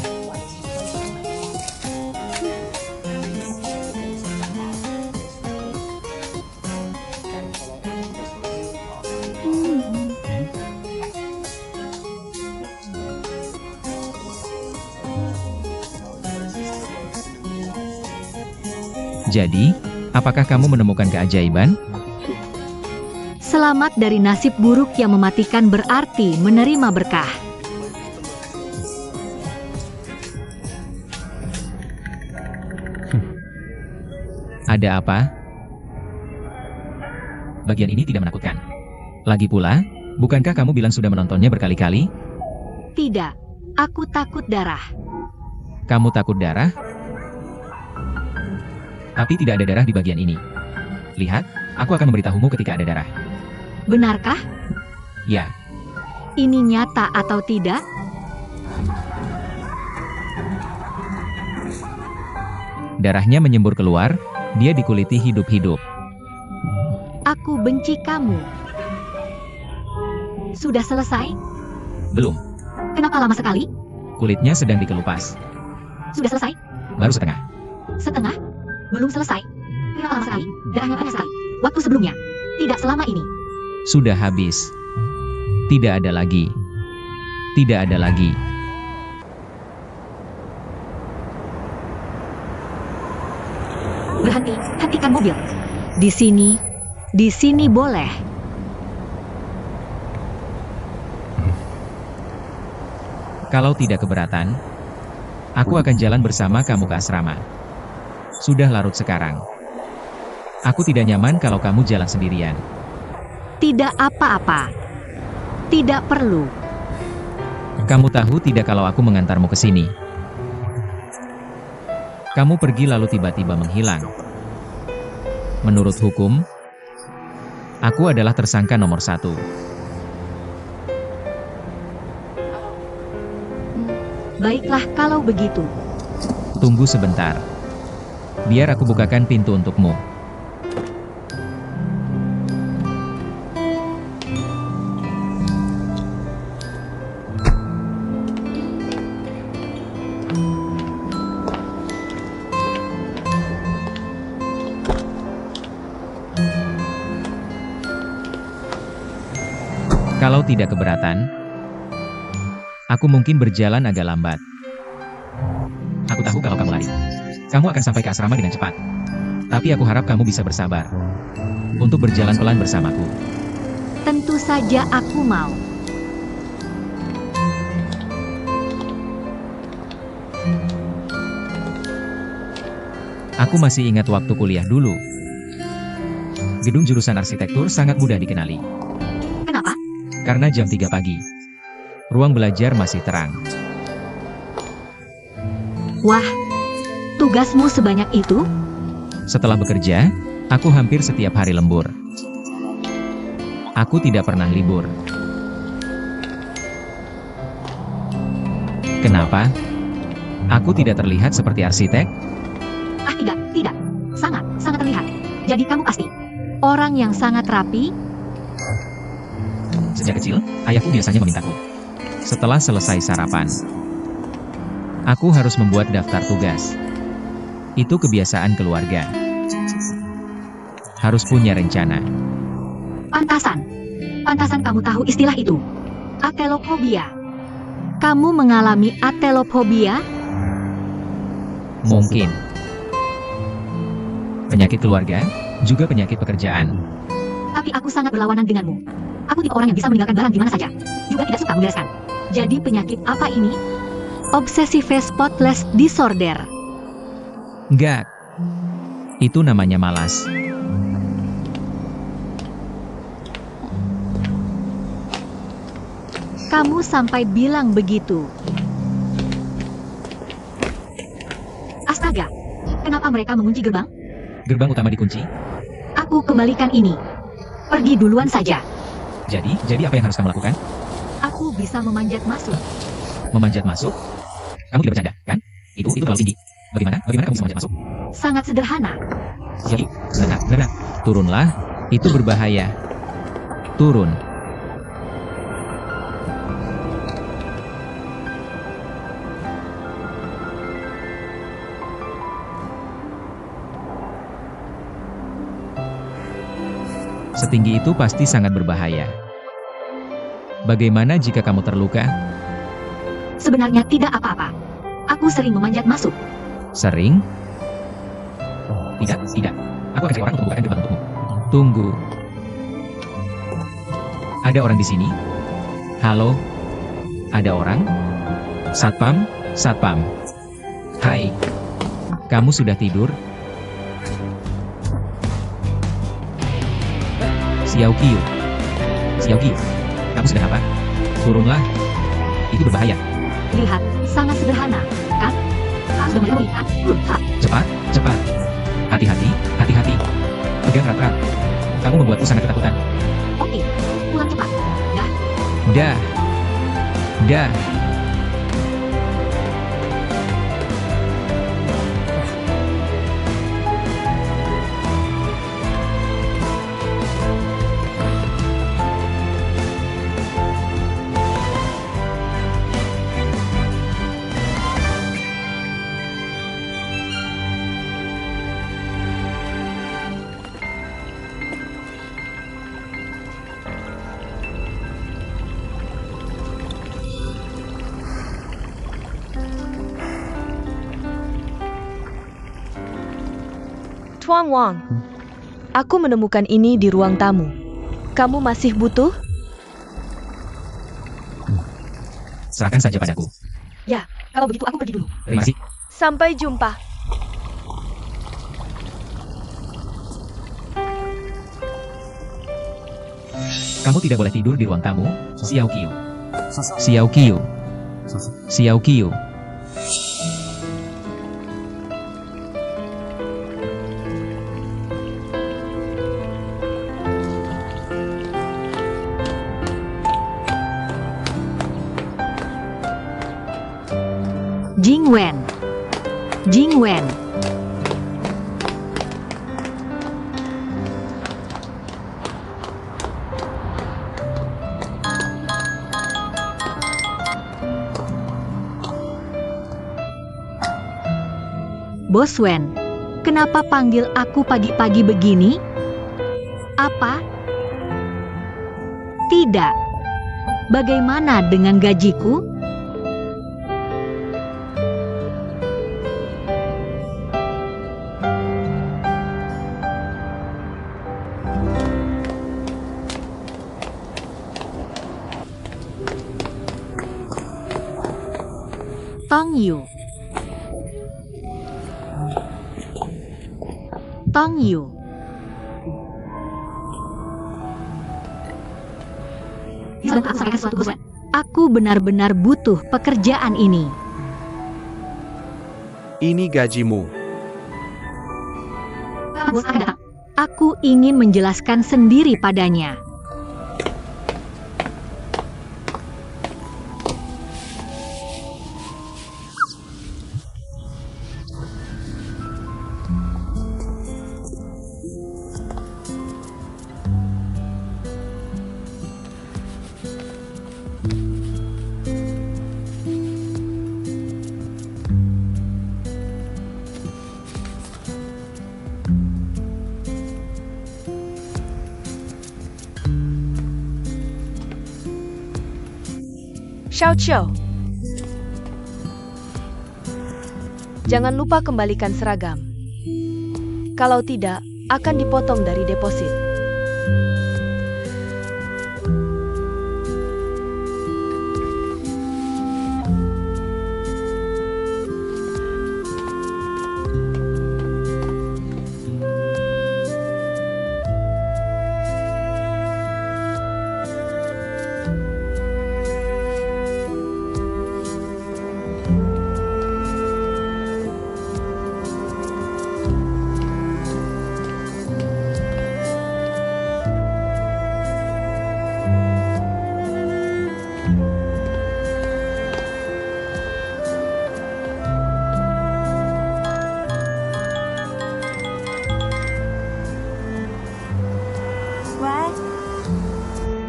Jadi, apakah kamu menemukan keajaiban? Selamat dari nasib buruk yang mematikan berarti menerima berkah. Ada apa? Bagian ini tidak menakutkan. Lagi pula, bukankah kamu bilang sudah menontonnya berkali-kali? Tidak, aku takut darah. Kamu takut darah? Tapi tidak ada darah di bagian ini. Lihat, aku akan memberitahumu ketika ada darah. Benarkah? Ya, Ini nyata atau tidak? darahnya menyembur keluar, dia dikuliti hidup-hidup. Aku benci kamu. Sudah selesai? Belum, Kenapa lama sekali? kulitnya sedang dikelupas. Sudah selesai? Baru setengah. Setengah? Belum selesai. Kenapa lama sekali? Darahnya banyak sekali. Waktu sebelumnya. Tidak selama ini. Sudah habis. Tidak ada lagi. Tidak ada lagi. Berhenti, hentikan mobil. Di sini boleh. Kalau tidak keberatan, aku akan jalan bersama kamu ke asrama. Sudah larut sekarang. Aku tidak nyaman kalau kamu jalan sendirian. Tidak apa-apa. Tidak perlu. Kamu tahu tidak kalau aku mengantarmu ke sini? Kamu pergi lalu tiba-tiba menghilang. Menurut hukum, aku adalah tersangka nomor 1. Baiklah kalau begitu. Tunggu sebentar. Biar aku bukakan pintu untukmu. Kalau tidak keberatan, aku mungkin berjalan agak lambat. Aku tahu kalau kamu lari, kamu akan sampai ke asrama dengan cepat. Tapi aku harap kamu bisa bersabar untuk berjalan pelan bersamaku. Tentu saja aku mau. Aku masih ingat waktu kuliah dulu. Gedung jurusan arsitektur sangat mudah dikenali. Kenapa? Karena jam 3 pagi. Ruang belajar masih terang. Wah, tugasmu sebanyak itu? Setelah bekerja, aku hampir setiap hari lembur. Aku tidak pernah libur. Kenapa? Aku tidak terlihat seperti arsitek? Ah tidak, tidak. Sangat, sangat terlihat. Jadi kamu pasti orang yang sangat rapi. Sejak kecil, ayahku biasanya memintaku. Setelah selesai sarapan, aku harus membuat daftar tugas. Itu kebiasaan keluarga. Harus punya rencana. Pantasan. Pantasan kamu tahu istilah itu. Atelophobia. Kamu mengalami atelophobia? Mungkin. Penyakit keluarga, juga penyakit pekerjaan. Tapi aku sangat berlawanan denganmu. Aku tipe orang yang bisa meninggalkan barang di mana saja. Juga tidak suka membereskan. Jadi penyakit apa ini? Obsessive spotless disorder. Enggak. Itu namanya malas. Kamu sampai bilang begitu. Astaga. Kenapa mereka mengunci gerbang? Gerbang utama dikunci. Aku kembalikan ini. Pergi duluan saja. Jadi apa yang harus kamu lakukan? Aku bisa memanjat masuk. Memanjat masuk? Kamu tidak bercanda, kan? Itu terlalu tinggi. Bagaimana kamu bisa memanjat masuk? Sangat sederhana. Jadi, benar. Turunlah, itu berbahaya. Turun. Setinggi itu pasti sangat berbahaya. Bagaimana jika kamu terluka? Sebenarnya tidak apa-apa. Aku sering memanjat masuk. Sering? Tidak. Aku akan cari orang untuk membukakan gerbang untukmu. Tunggu. Ada orang di sini? Halo? Ada orang? Satpam? Hai. Kamu sudah tidur? Xiao Qiu, kamu sudah apa? Turunlah. Itu berbahaya. Lihat, sangat sederhana, kan? Kamu sudah mulai melihat. Cepat. Hati-hati. Pegang erat-erat. Kamu membuatku sangat ketakutan. Oke, pulang cepat. Dah. Tuan Wang, aku menemukan ini di ruang tamu. Kamu masih butuh? Serahkan saja padaku. Ya, kalau begitu aku pergi dulu. Terima kasih. Sampai jumpa. Kamu tidak boleh tidur di ruang tamu, Xiao Qiu. Jing Wen. Bos Wen, kenapa panggil aku pagi-pagi begini? Apa? Tidak. Bagaimana dengan gajiku? Tong Yu. Bisa bantu aku sampaikan sesuatu, Bos Wen? Aku benar-benar butuh pekerjaan ini. Ini gajimu. Kapan bos akan datang? Aku ingin menjelaskan sendiri padanya. Xiao Qiu. Jangan lupa kembalikan seragam. Kalau tidak, akan dipotong dari deposit.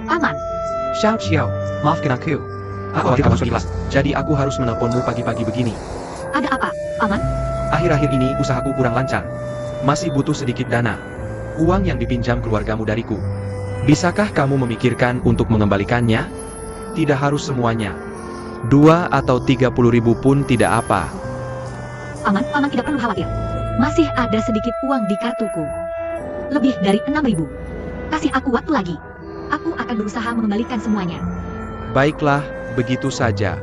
Paman, Xiao Qiu, maafkan aku. Aku khawatir kamu sudah ikhlas, jadi aku harus menelponmu pagi-pagi begini. ada apa, Paman? Akhir-akhir ini usahaku kurang lancar. Masih butuh sedikit dana. Uang yang dipinjam keluargamu dariku. Bisakah kamu memikirkan untuk mengembalikannya? Tidak harus semuanya. 2 atau 30 ribu pun tidak apa. Paman tidak perlu khawatir. Masih ada sedikit uang di kartuku. Lebih dari 6.000. Kasih aku waktu lagi. Aku akan berusaha mengembalikan semuanya. Baiklah, begitu saja.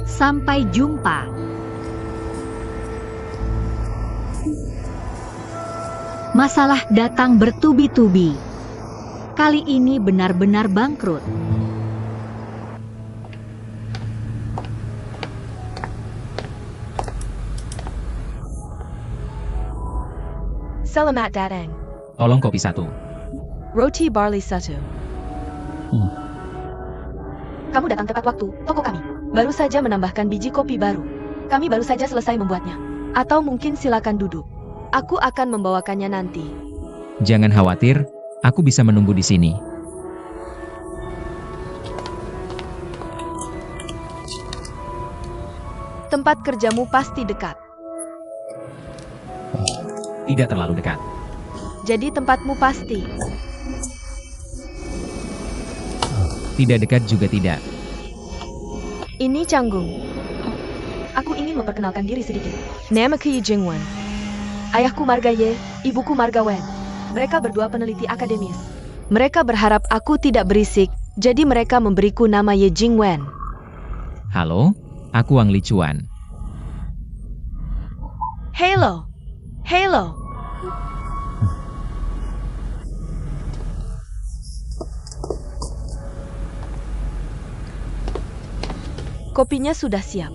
Sampai jumpa. Masalah datang bertubi-tubi. Kali ini benar-benar bangkrut. Selamat datang. Tolong kopi 1. Roti barley 1. Kamu datang tepat waktu, toko kami. Baru saja menambahkan biji kopi baru. Kami baru saja selesai membuatnya. Atau mungkin silakan duduk. Aku akan membawakannya nanti. Jangan khawatir, aku bisa menunggu di sini. Tempat kerjamu pasti dekat. Tidak terlalu dekat. Jadi tempatmu pasti. Tidak dekat juga tidak. Ini Canggung. Aku ingin memperkenalkan diri sedikit. Namaku Yi Jingwen. Ayahku marga Ye, ibuku marga Wen. Mereka berdua peneliti akademis. Mereka berharap aku tidak berisik, jadi mereka memberiku nama Ye Jingwen. Halo, aku Wang Lichuan. Halo. Halo. Kopinya sudah siap.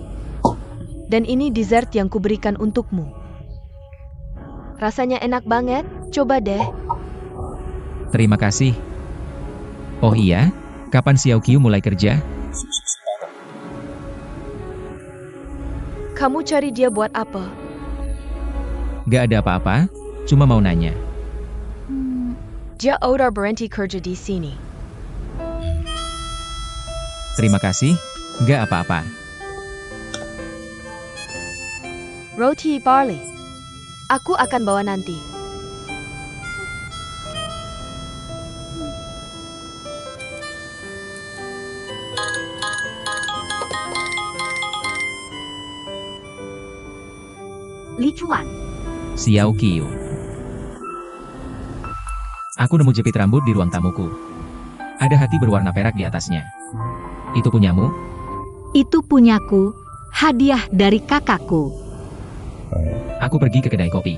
Dan ini dessert yang kuberikan untukmu. Rasanya enak banget, coba deh. Terima kasih. Oh iya, kapan Xiao Qiu mulai kerja? Kamu cari dia buat apa? Gak ada apa-apa, cuma mau nanya. Dia udah berhenti kerja di sini. Terima kasih, gak apa-apa. Roti barley. Aku akan bawa nanti. Lichuan. Xiao Qiu. Aku nemu jepit rambut di ruang tamuku. Ada hati berwarna perak di atasnya. Itu punyamu? Itu punyaku, hadiah dari kakakku. Aku pergi ke kedai kopi.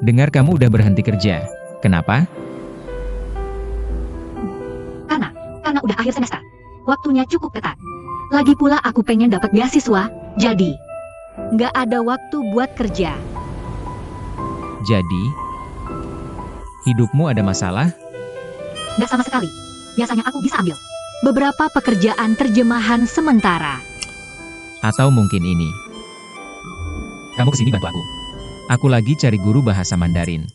Dengar kamu udah berhenti kerja. Kenapa? Karena udah akhir semester. Waktunya cukup ketat. Lagi pula aku pengen dapat beasiswa, jadi nggak ada waktu buat kerja. Jadi, hidupmu ada masalah? Nggak sama sekali. Biasanya aku bisa ambil beberapa pekerjaan terjemahan sementara. Atau mungkin ini. Kamu kesini bantu aku. Aku lagi cari guru bahasa Mandarin.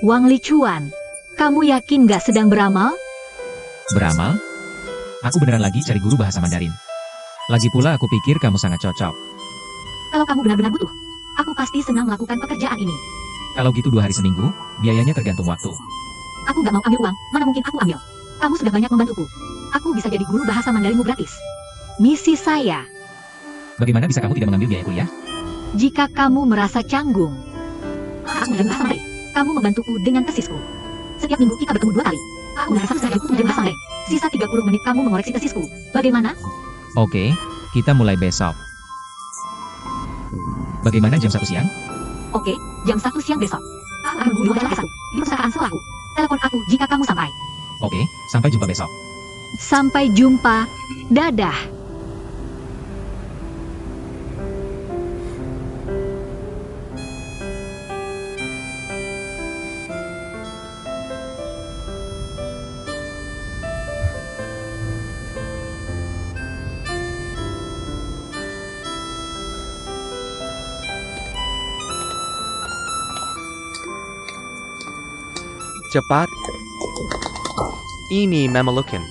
Wang Lichuan, kamu yakin nggak sedang beramal? Beramal? Aku beneran lagi cari guru bahasa Mandarin. Lagi pula aku pikir kamu sangat cocok. Kalau kamu benar-benar butuh, aku pasti senang melakukan pekerjaan ini. Kalau gitu 2 hari seminggu, biayanya tergantung waktu. Aku nggak mau ambil uang, mana mungkin aku ambil. Kamu sudah banyak membantuku. Aku bisa jadi guru bahasa Mandarinmu gratis. Misi saya, Bagaimana bisa kamu tidak mengambil biaya kuliah? jika kamu merasa canggung. Aku dan bahasa Mandarin. Kamu membantuku dengan tesisku. Setiap minggu kita bertemu 2 kali. Aku merasa saya butuh dan bahasa Mandarin. Sisa 30 menit kamu mengoreksi tesisku. Bagaimana? Oke, kita mulai besok. Bagaimana jam 1 siang? Oke, jam 1 siang besok. Aku akan menunggu di hotel S1, di perpustakaan sekolahku. Telepon aku jika kamu sampai. Oke, sampai jumpa besok. Sampai jumpa. Dadah. Cepat. Ini Mamelucan.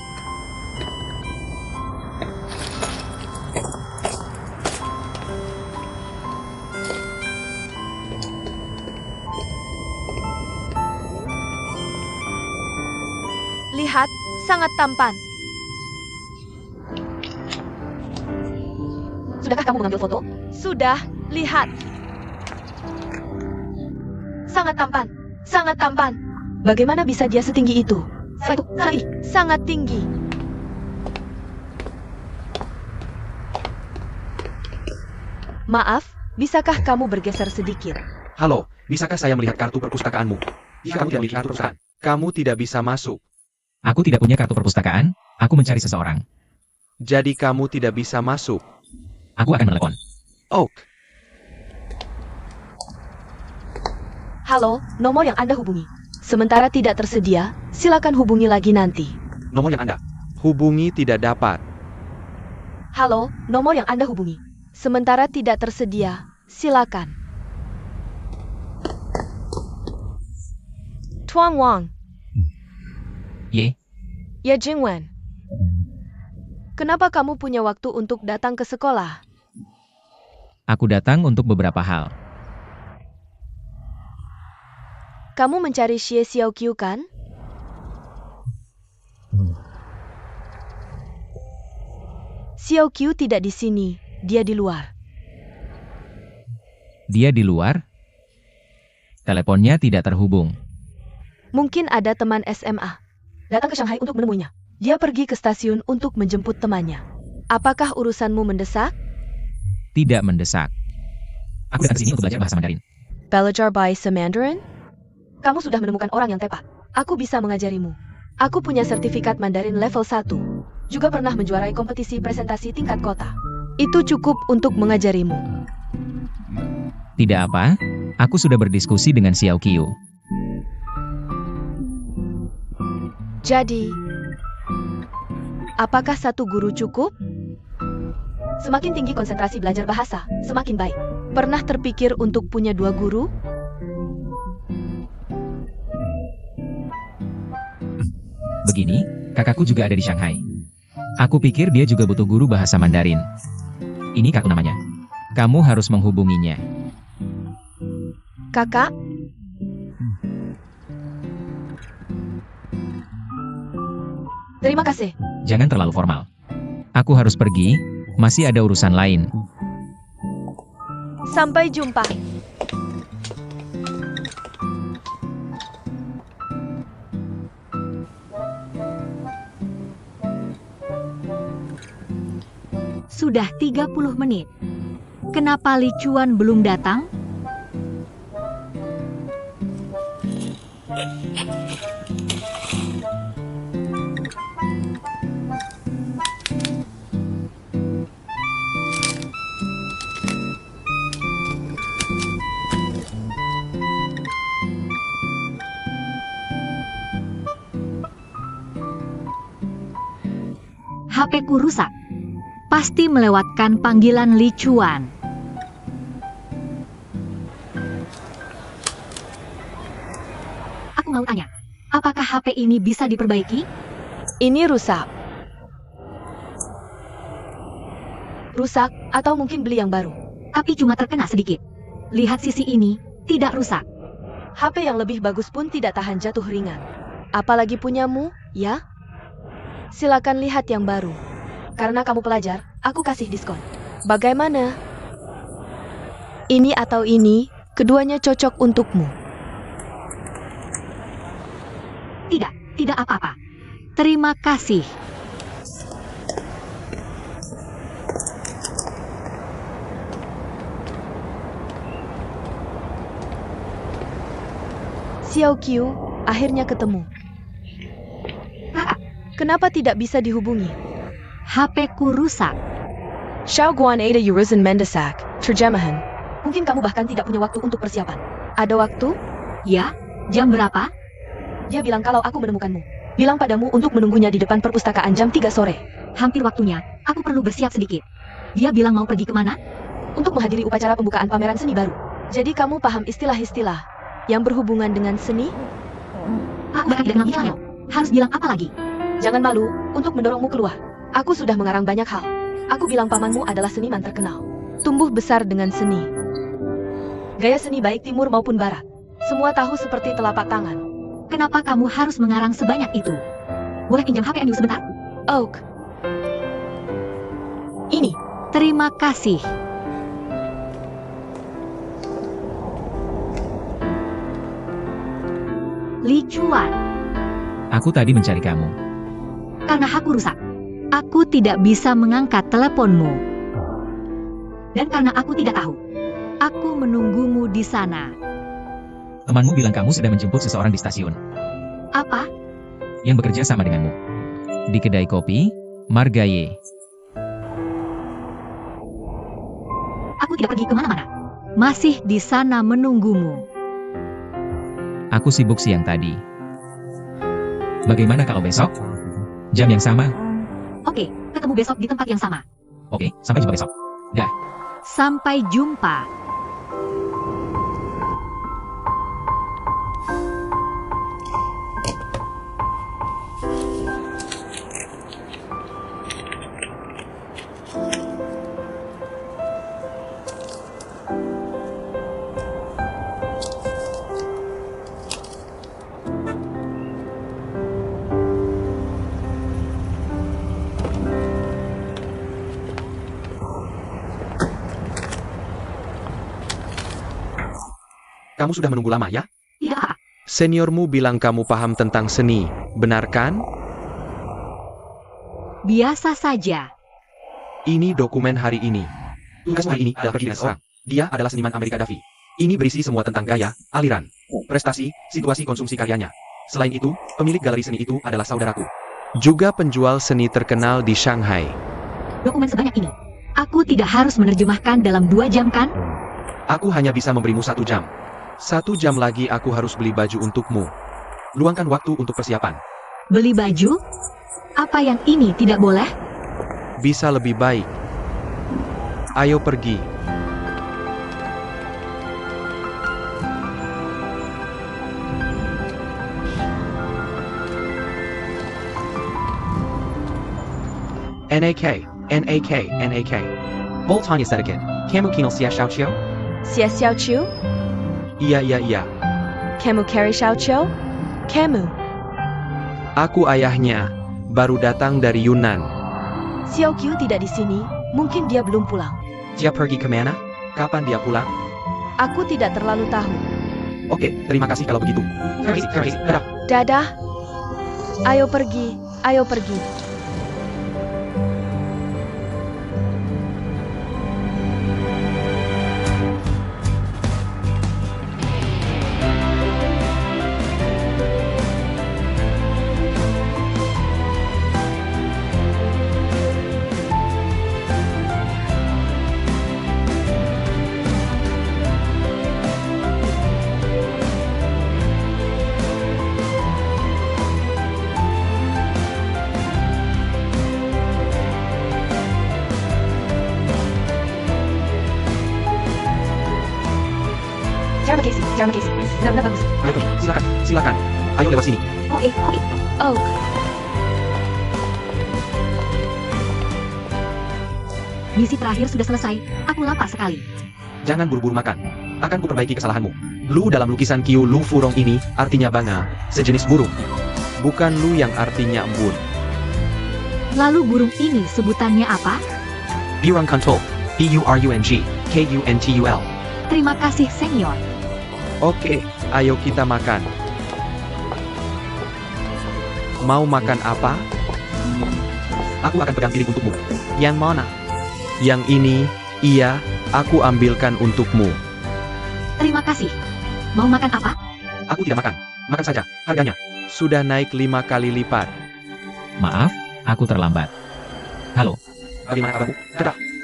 Lihat, sangat tampan. Sudahkah kamu mengambil foto? Sudah, lihat. Sangat tampan, sangat tampan. Bagaimana bisa dia setinggi itu? Itu, salah ini. Sangat tinggi. Maaf, bisakah kamu bergeser sedikit? Halo, bisakah saya melihat kartu perpustakaanmu? Jika kamu tidak memiliki kartu perpustakaan, kamu tidak bisa masuk. Aku tidak punya kartu perpustakaan, aku mencari seseorang. Jadi kamu tidak bisa masuk. Aku akan menelepon. Oh, Halo, nomor yang Anda hubungi. Sementara tidak tersedia, silakan hubungi lagi nanti. nomor yang Anda hubungi tidak dapat. Halo, nomor yang Anda hubungi. Sementara tidak tersedia, silakan. Tuang Wang, Ye, ya Jingwen. Kenapa kamu punya waktu untuk datang ke sekolah? aku datang untuk beberapa hal. Kamu mencari Xie Xiaoqiu kan? Xiaoqiu tidak di sini, dia di luar. Dia di luar? Teleponnya tidak terhubung. Mungkin ada teman SMA. Datang ke Shanghai untuk menemuinya. Dia pergi ke stasiun untuk menjemput temannya. Apakah urusanmu mendesak? Tidak mendesak. Aku datang ke sini untuk belajar bahasa Mandarin. Belajar bahasa Mandarin? Kamu sudah menemukan orang yang tepat. Aku bisa mengajarimu. Aku punya sertifikat Mandarin level 1. Juga pernah menjuarai kompetisi presentasi tingkat kota. Itu cukup untuk mengajarimu. Tidak apa, aku sudah berdiskusi dengan Xiaoqiu. Jadi, apakah satu guru cukup? Semakin tinggi konsentrasi belajar bahasa, semakin baik. Pernah terpikir untuk punya 2 guru? Begini, kakakku juga ada di Shanghai. Aku pikir dia juga butuh guru bahasa Mandarin. Ini kartu namanya. Kamu harus menghubunginya. Kakak? Terima kasih. Jangan terlalu formal. Aku harus pergi, masih ada urusan lain. Sampai jumpa. Sudah 30 menit. Kenapa Li Chuan belum datang? HP-ku rusak. Pasti melewatkan panggilan Li Chuan. Aku mau tanya, apakah HP ini bisa diperbaiki? Ini rusak. Rusak, atau mungkin beli yang baru. Tapi cuma terkena sedikit. Lihat sisi ini, tidak rusak. HP yang lebih bagus pun tidak tahan jatuh ringan. Apalagi punyamu, ya? Silakan lihat yang baru. Karena kamu pelajar, aku kasih diskon. Bagaimana? Ini atau ini, keduanya cocok untukmu. Tidak apa-apa. Terima kasih. Xiao Qiu, akhirnya ketemu. Kenapa tidak bisa dihubungi? HP-ku rusak. Xiao Guan Ada Yurusan Mendesak, terjemahan. Mungkin kamu bahkan tidak punya waktu untuk persiapan. Ada waktu? Ya, jam berapa? Dia bilang kalau aku menemukanmu. Bilang padamu untuk menunggunya di depan perpustakaan jam 3 sore. Hampir waktunya, aku perlu bersiap sedikit. Dia bilang mau pergi kemana? Untuk menghadiri upacara pembukaan pameran seni baru. Jadi kamu paham istilah-istilah yang berhubungan dengan seni? Aku bahkan tidak kenal istilahnya. Harus bilang apa lagi? Jangan malu untuk mendorongmu keluar. Aku sudah mengarang banyak hal. Aku bilang pamanmu adalah seniman terkenal. Tumbuh besar dengan seni. Gaya seni baik timur maupun barat. Semua tahu seperti telapak tangan. Kenapa kamu harus mengarang sebanyak itu? Boleh pinjam HP Anju sebentar? Oak. Ini. Terima kasih. Li Chuan, Aku tadi mencari kamu. karena hakku rusak. Aku tidak bisa mengangkat teleponmu. Dan karena aku tidak tahu. Aku menunggumu di sana. Temanmu bilang kamu sedang menjemput seseorang di stasiun, Apa? yang bekerja sama denganmu. Di kedai kopi, Margaye. Aku tidak pergi kemana-mana. Masih di sana menunggumu. Aku sibuk siang tadi. Bagaimana kalau besok? Jam yang sama? Oke, ketemu besok di tempat yang sama. Oke, sampai jumpa besok. Sampai jumpa. Kamu sudah menunggu lama ya? Tidak apa. Seniormu bilang kamu paham tentang seni, benar kan? Biasa saja. Ini dokumen hari ini. Tugas hari ini adalah pergi dengan seorang. Dia adalah seniman Amerika Davi. Ini berisi semua tentang gaya, aliran, prestasi, situasi konsumsi karyanya. Selain itu, pemilik galeri seni itu adalah saudaraku. Juga penjual seni terkenal di Shanghai. Dokumen sebanyak ini. Aku tidak harus menerjemahkan dalam 2 jam kan? Aku hanya bisa memberimu 1 jam. 1 jam lagi aku harus beli baju untukmu. Luangkan waktu untuk persiapan. Beli baju? Apa yang ini tidak boleh? Bisa lebih baik. Ayo pergi. NAK, NAK, NAK. Boltanya sedikit. Kamu kenal Xiao Qiu? Xia Xiao Qiu? Iya. Kamu Carrie Xiao Qiu? Kamu. Aku ayahnya. Baru datang dari Yunnan. Xiao Qiu tidak di sini. Mungkin dia belum pulang. Dia pergi kemana? Kapan dia pulang? Aku tidak terlalu tahu. Oke, terima kasih kalau begitu. Permisi, dadah. Dadah. Ayo pergi. Ayo pergi. Terima kasih. Benar-benar bagus. Ayo pergi, silakan. Ayo lewat sini. Oke. Oh, Misi terakhir sudah selesai. Aku lapar sekali. Jangan buru-buru makan. Akan kuperbaiki kesalahanmu. Lu dalam lukisan Qiu Lu Furong ini artinya banga, sejenis burung. Bukan lu yang artinya embun. Lalu burung ini sebutannya apa? Burung kuntul. Burung kuntul. Terima kasih, senior. Oke, ayo kita makan. Mau makan apa? Aku akan pegang piring untukmu. Yang mana? Yang ini, iya, aku ambilkan untukmu. Terima kasih. Mau makan apa? Aku tidak makan. Makan saja, harganya. Sudah naik 5 kali lipat. Maaf, aku terlambat. Halo, Bagaimana kabarmu?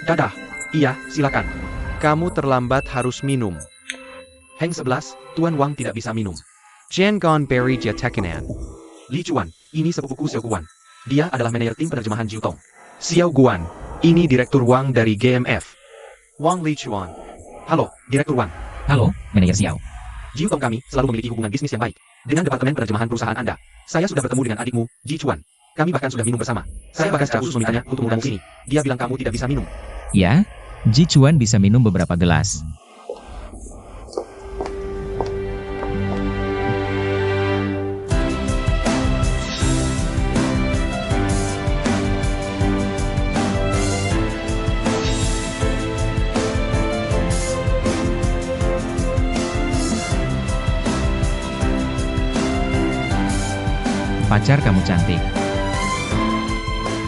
Dadah. Iya, silakan. Kamu terlambat harus minum. Heng 11, Tuan Wang tidak bisa minum. Jiangon Berry Jia Tekanan. Li Chuan, ini sepupuku Xiao Guan. Dia adalah manajer tim penerjemahan Jiutong. Xiao Guan, ini Direktur Wang dari GMF. Wang Li Chuan. Halo, Direktur Wang. halo, manajer Xiao. Jiutong kami selalu memiliki hubungan bisnis yang baik dengan Departemen Penerjemahan perusahaan Anda. Saya sudah bertemu dengan adikmu, Ji Chuan. Kami bahkan sudah minum bersama. Saya bahkan secara khusus memintanya untuk mengundang sini. Dia bilang kamu tidak bisa minum. Ya, Ji Chuan bisa minum beberapa gelas. Pacar kamu cantik.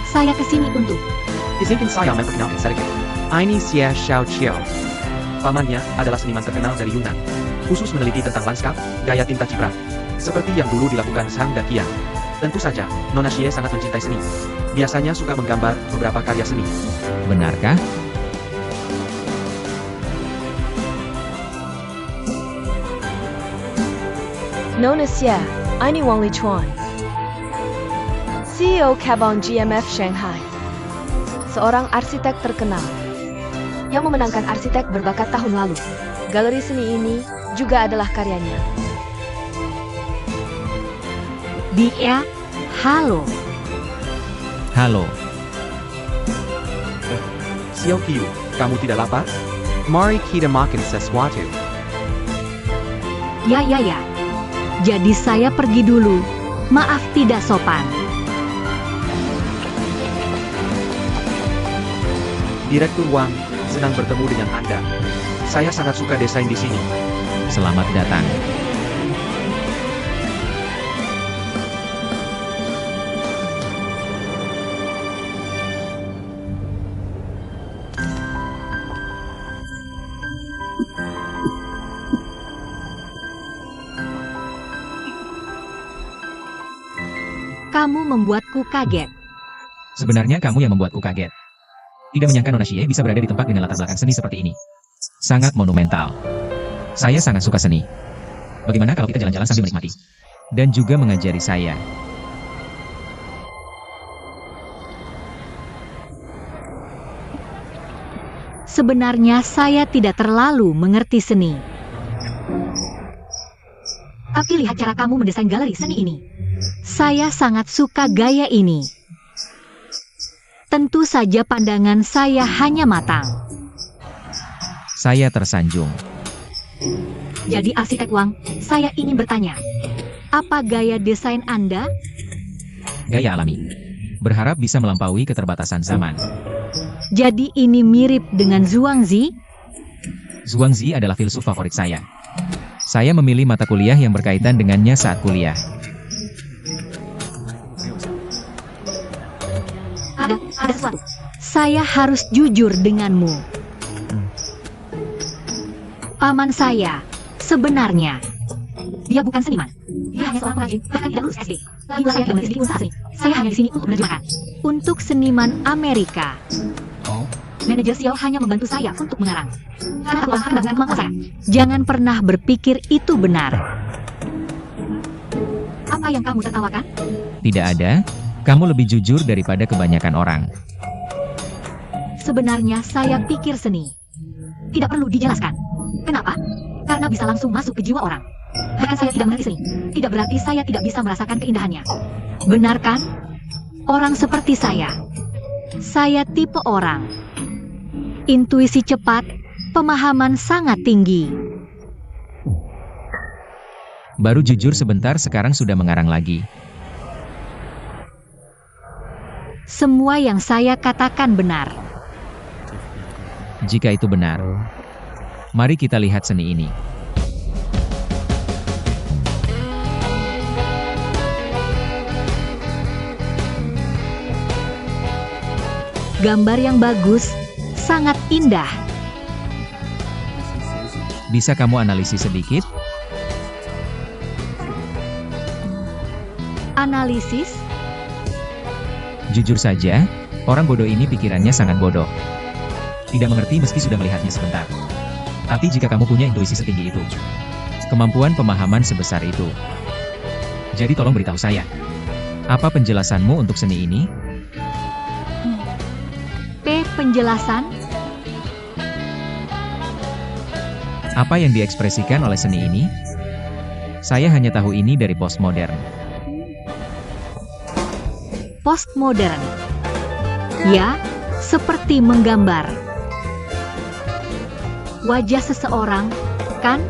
Saya kesini untuk... Izinkan saya memperkenalkan sedikit. Ini Xie Xiao Qiao. Pamannya adalah seniman terkenal dari Yunnan, khusus meneliti tentang lanskap, gaya tinta ciprat, seperti yang dulu dilakukan Sang Dakian. Tentu saja, Nona Xie sangat mencintai seni. Biasanya suka menggambar beberapa karya seni. Benarkah? Nona Xie, ini Wang Lichuan, CEO Cabang GMF Shanghai. Seorang arsitek terkenal yang memenangkan arsitek berbakat tahun lalu. Galeri seni ini juga adalah karyanya. Dia... Halo. Halo, Xiao Qiu, kamu tidak lapar? Mari kita makan sesuatu. Ya. Jadi saya pergi dulu. Maaf tidak sopan. Direktur Wang, senang bertemu dengan Anda. Saya sangat suka desain di sini. selamat datang. Kamu membuatku kaget. Sebenarnya kamu yang membuatku kaget. Tidak menyangka Nona Xie bisa berada di tempat dengan latar belakang seni seperti ini. Sangat monumental. Saya sangat suka seni. Bagaimana kalau kita jalan-jalan sambil menikmati? Dan juga mengajari saya. Sebenarnya saya tidak terlalu mengerti seni. Tapi lihat cara kamu mendesain galeri seni ini. Saya sangat suka gaya ini. Tentu saja pandangan saya hanya matang. Saya tersanjung. Jadi arsitek Wang, saya ingin bertanya. Apa gaya desain Anda? Gaya alami. Berharap bisa melampaui keterbatasan zaman. Jadi ini mirip dengan Zhuangzi? Zhuangzi adalah filsuf favorit saya. Saya memilih mata kuliah yang berkaitan dengannya saat kuliah. Ada sesuatu. Saya harus jujur denganmu. Paman saya, sebenarnya, dia bukan seniman. Dia hanya seorang pengrajin, bahkan tidak lulus SD. Lagi saya tidak meneliti usaha seni. Saya hanya di sini untuk menerjemahkan. Untuk seniman Amerika. Manajer Xiao hanya membantu saya untuk mengarang. Karena aku akan dengan kemampuan saya. Jangan pernah berpikir itu benar. Apa yang kamu tertawakan? Tidak ada. Kamu lebih jujur daripada kebanyakan orang. Sebenarnya saya pikir seni tidak perlu dijelaskan. Kenapa? Karena bisa langsung masuk ke jiwa orang. Bahkan saya tidak mengerti seni. Tidak berarti saya tidak bisa merasakan keindahannya. Benar kan? Orang seperti saya tipe orang. Intuisi cepat, pemahaman sangat tinggi. Baru jujur sebentar sekarang sudah mengarang lagi. semua yang saya katakan benar. Jika itu benar, mari kita lihat seni ini. Gambar yang bagus, sangat indah. Bisa kamu analisis sedikit? Analisis? Jujur saja, orang bodoh ini pikirannya sangat bodoh. Tidak mengerti meski sudah melihatnya sebentar. Tapi jika kamu punya intuisi setinggi itu, kemampuan pemahaman sebesar itu, jadi tolong beritahu saya, apa penjelasanmu untuk seni ini? Penjelasan? Apa yang diekspresikan oleh seni ini? Saya hanya tahu ini dari postmodern. Postmodern. Ya, seperti menggambar. Wajah seseorang, kan?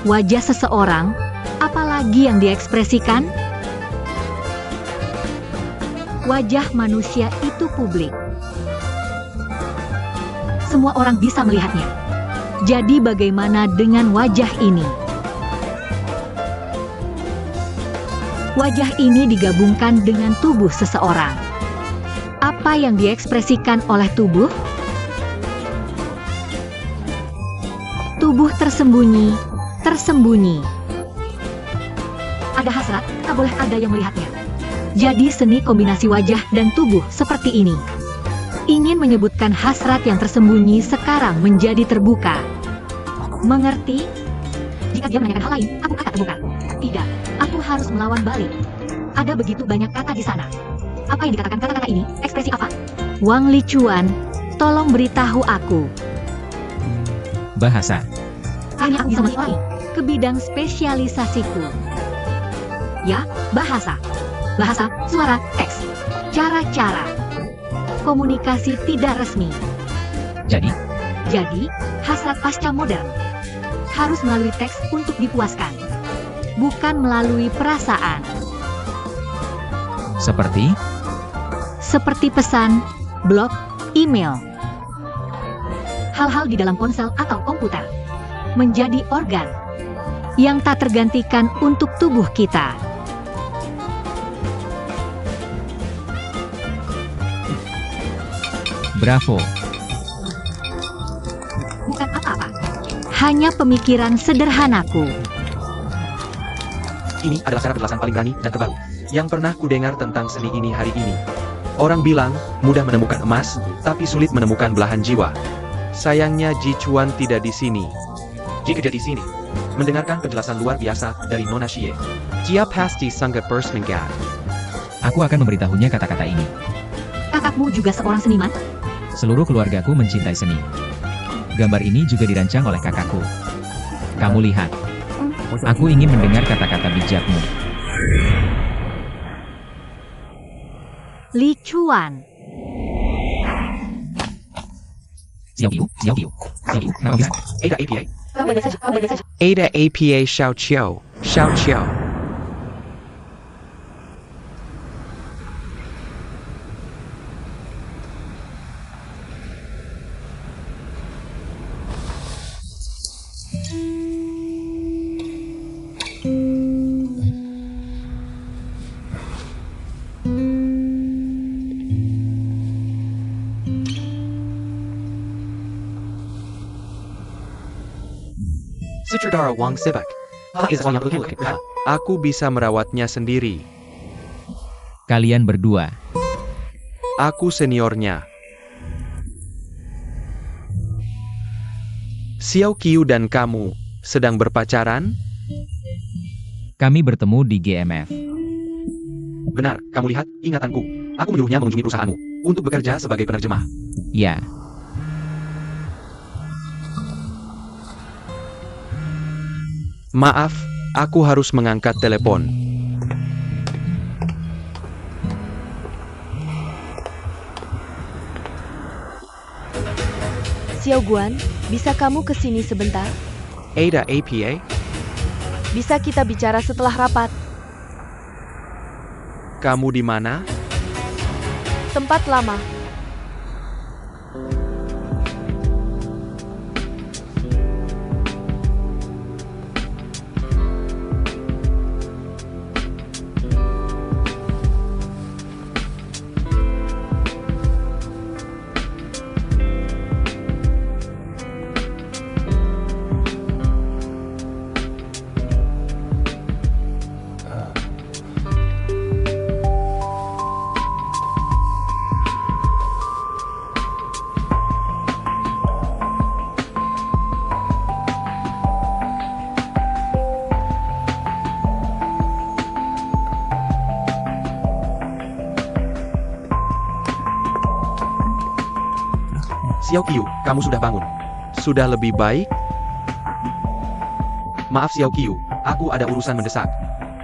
Wajah seseorang, apalagi yang diekspresikan? Wajah manusia itu publik. Semua orang bisa melihatnya. Jadi bagaimana dengan wajah ini? Wajah ini digabungkan dengan tubuh seseorang. Apa yang diekspresikan oleh tubuh? Tubuh tersembunyi, tersembunyi. Ada hasrat, tak boleh ada yang melihatnya. Jadi seni kombinasi wajah dan tubuh seperti ini. Ingin menyebutkan hasrat yang tersembunyi sekarang menjadi terbuka. Mengerti? Jika dia menanyakan hal lain, aku akan terbuka. Tidak, aku harus melawan balik. Ada begitu banyak kata di sana. Apa yang dikatakan kata-kata ini? Ekspresi apa? Wang Lichuan, tolong beritahu aku. Bahasa. Hanya aku bisa menilai ke bidang spesialisasiku. Ya, bahasa. Bahasa, suara, teks. Cara-cara. Komunikasi tidak resmi. Jadi, hasrat pasca modern harus melalui teks untuk dipuaskan, bukan melalui perasaan. Seperti pesan, blog, email. Hal-hal di dalam ponsel atau komputer menjadi organ yang tak tergantikan untuk tubuh kita. bravo. Bukan apa-apa. Hanya pemikiran sederhanaku. Ini adalah cara penjelasan paling berani dan terbaru yang pernah kudengar tentang seni ini hari ini. Orang bilang, mudah menemukan emas, tapi sulit menemukan belahan jiwa. Sayangnya Ji Chuan tidak di sini. Ji kerja di sini. Mendengarkan penjelasan luar biasa dari Nona Xie. Dia pasti sangat bersemangat. Aku akan memberitahunya kata-kata ini. Kakakmu juga seorang seniman? Seluruh keluargaku mencintai seni. Gambar ini juga dirancang oleh kakakku. Kamu lihat. Aku ingin mendengar kata-kata bijakmu. Li Chuan. Xiao Qiu, nama bisa. Ada APA. Kamu saja. Ada APA Xiao Qiu. Sutradara Wang Sibak. Aku bisa merawatnya sendiri. Kalian berdua. Aku seniornya. Xiao Qiu dan kamu sedang berpacaran? Kami bertemu di GMF. Benar, kamu lihat ingatanku. Aku menyuruhnya mengunjungi perusahaanmu untuk bekerja sebagai penerjemah. Ya. Maaf, aku harus mengangkat telepon. Xiao Guan, bisa kamu ke sini sebentar? Ada APA? Bisa kita bicara setelah rapat? Kamu di mana? Tempat lama. Xiao Qiu, kamu sudah bangun. Sudah lebih baik? Maaf Xiao Qiu, aku ada urusan mendesak.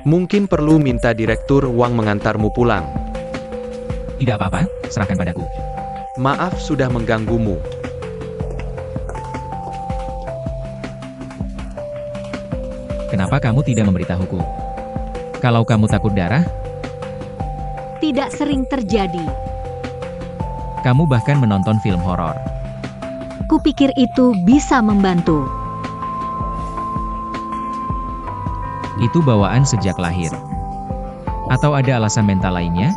Mungkin perlu minta Direktur Wang mengantarmu pulang. Tidak apa-apa, serahkan padaku. Maaf sudah mengganggumu. Kenapa kamu tidak memberitahuku? Kalau kamu takut darah, Tidak sering terjadi. kamu bahkan menonton film horor. Kupikir itu bisa membantu. Itu bawaan sejak lahir. Atau ada alasan mental lainnya?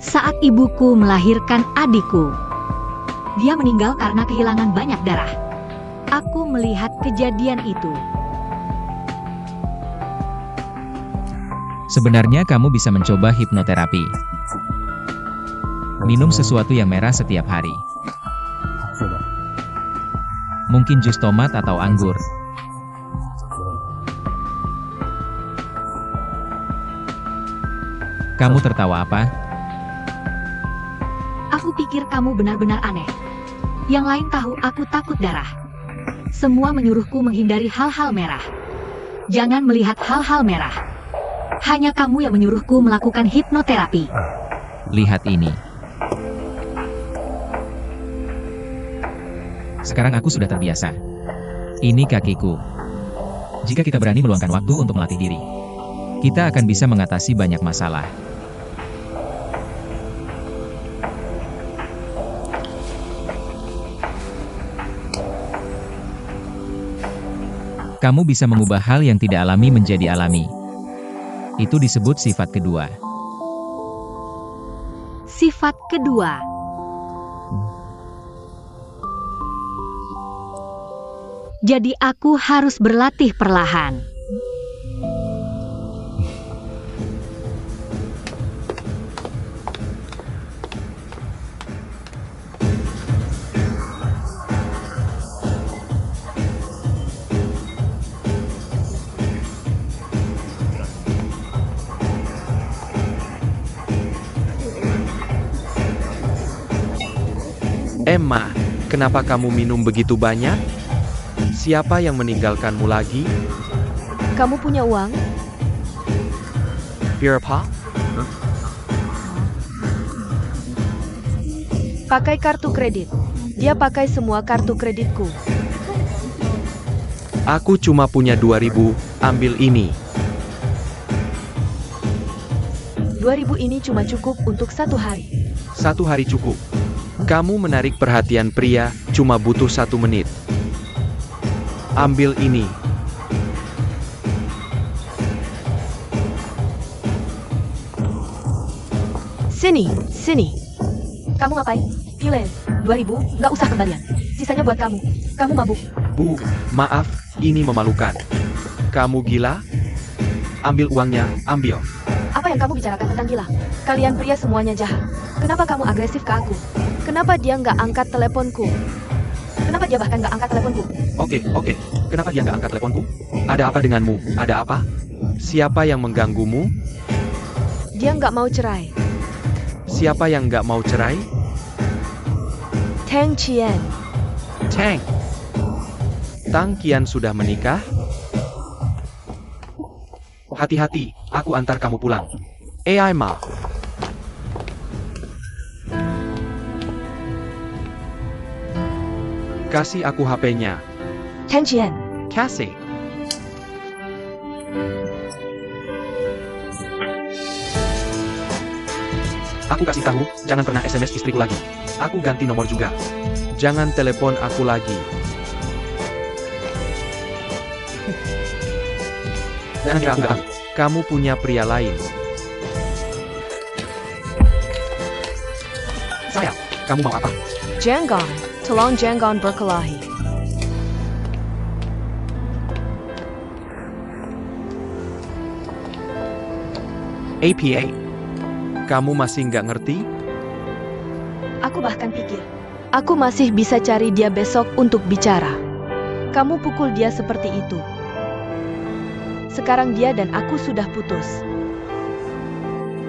Saat ibuku melahirkan adikku, dia meninggal karena kehilangan banyak darah. Aku melihat kejadian itu. Sebenarnya kamu bisa mencoba hipnoterapi. Minum sesuatu yang merah setiap hari. Mungkin jus tomat atau anggur. Kamu tertawa apa? Aku pikir kamu benar-benar aneh. Yang lain tahu aku takut darah. Semua menyuruhku menghindari hal-hal merah. Jangan melihat hal-hal merah. Hanya kamu yang menyuruhku melakukan hipnoterapi. Lihat ini. Sekarang aku sudah terbiasa. Ini kakiku. Jika kita berani meluangkan waktu untuk melatih diri, kita akan bisa mengatasi banyak masalah. Kamu bisa mengubah hal yang tidak alami menjadi alami. Itu disebut sifat kedua. Sifat kedua. Jadi aku harus berlatih perlahan. Emma, kenapa kamu minum begitu banyak? Siapa yang meninggalkanmu lagi? Kamu punya uang? Birpa? Pakai kartu kredit. Dia pakai semua kartu kreditku. Aku cuma punya 2.000, ambil ini. 2.000 ini cuma cukup untuk 1 hari. 1 hari cukup. Kamu menarik perhatian pria, cuma butuh 1 menit. Ambil ini. Sini. Kamu ngapain? Pilen, 2.000, nggak usah kembalian. Sisanya buat kamu. Kamu mabuk. Bu, maaf, ini memalukan. Kamu gila? Ambil uangnya, ambil. Apa yang kamu bicarakan tentang gila? Kalian pria semuanya jahat. Kenapa kamu agresif ke aku? Kenapa dia nggak angkat teleponku? Kenapa dia bahkan nggak angkat teleponku? Oke. Kenapa dia nggak angkat teleponku? Ada apa denganmu? Ada apa? Siapa yang mengganggumu? Dia nggak mau cerai. Siapa yang nggak mau cerai? Tang Qian. Tang. Tang Qian sudah menikah? Hati-hati, aku antar kamu pulang. AI Ma. Kasih aku HP-nya. Tang Qian. Kasih. Aku kasih tahu, jangan pernah SMS istriku lagi. Aku ganti nomor juga. Jangan telepon aku lagi. Jangan kira aku tahu. Kamu punya pria lain. Sayang, kamu mau apa? Janggon, tolong Janggon berkelahi. APA. Kamu masih nggak ngerti? Aku bahkan pikir, aku masih bisa cari dia besok untuk bicara. Kamu pukul dia seperti itu. Sekarang dia dan aku sudah putus.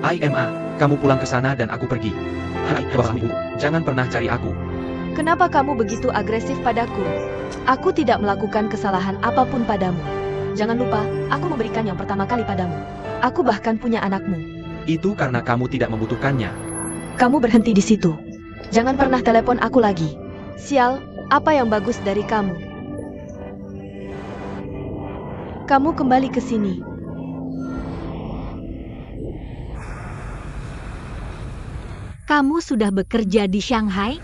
IMA, kamu pulang ke sana dan aku pergi. Hai, kamu, jangan pernah cari aku. Kenapa kamu begitu agresif padaku? Aku tidak melakukan kesalahan apapun padamu. Jangan lupa, aku memberikan yang pertama kali padamu. Aku bahkan punya anakmu. Itu karena kamu tidak membutuhkannya. Kamu berhenti di situ. Jangan pernah telepon aku lagi. Sial, apa yang bagus dari kamu? Kamu kembali ke sini. Kamu sudah bekerja di Shanghai?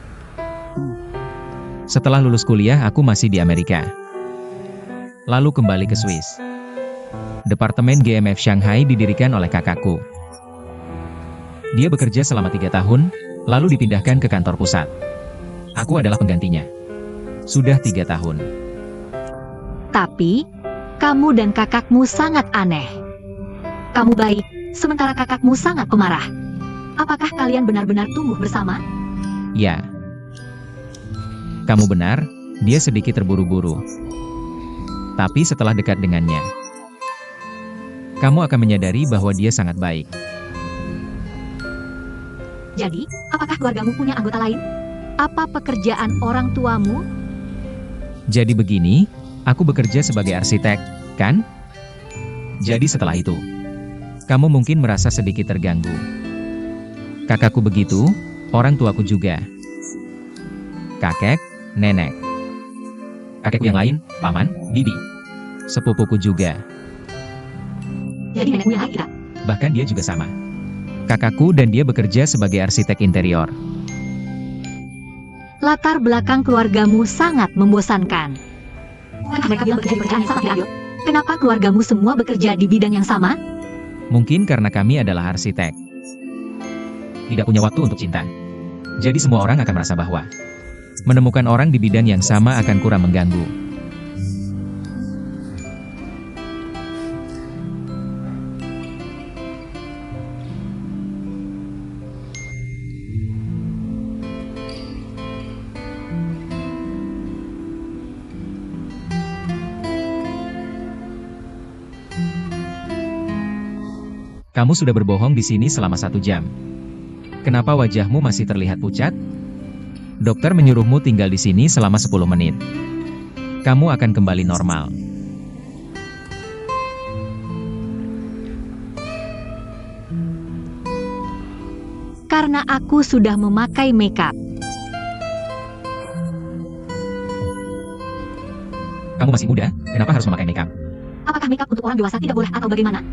Setelah lulus kuliah, aku masih di Amerika. Lalu kembali ke Swiss. Departemen GMF Shanghai didirikan oleh kakakku. Dia bekerja selama 3 tahun, lalu dipindahkan ke kantor pusat. Aku adalah penggantinya. Sudah 3 tahun. Tapi, kamu dan kakakmu sangat aneh. Kamu baik, sementara kakakmu sangat pemarah. Apakah kalian benar-benar tumbuh bersama? Ya. Kamu benar, dia sedikit terburu-buru. Tapi setelah dekat dengannya, kamu akan menyadari bahwa dia sangat baik. Jadi, apakah keluargamu punya anggota lain? Apa pekerjaan orang tuamu? Jadi begini, aku bekerja sebagai arsitek, kan? Jadi setelah itu, kamu mungkin merasa sedikit terganggu. Kakakku begitu, orang tuaku juga. Kakek, nenek. Kakekku yang lain, paman, bibi. Sepupuku juga. Jadi nenekmu yang lain tidak? Bahkan dia juga sama. Kakakku dan dia bekerja sebagai arsitek interior. Latar belakang keluargamu sangat membosankan. Bukankah mereka bilang bekerja di pekerjaan yang sama tidak adil? Kenapa keluargamu semua bekerja di bidang yang sama? Mungkin karena kami adalah arsitek. Tidak punya waktu untuk cinta. Jadi semua orang akan merasa bahwa menemukan orang di bidang yang sama akan kurang mengganggu. Kamu sudah berbohong di sini selama 1 jam. Kenapa wajahmu masih terlihat pucat? Dokter menyuruhmu tinggal di sini selama 10 menit. Kamu akan kembali normal. Karena aku sudah memakai makeup. Kamu masih muda, kenapa harus memakai makeup? Apakah makeup untuk orang dewasa tidak boleh atau bagaimana?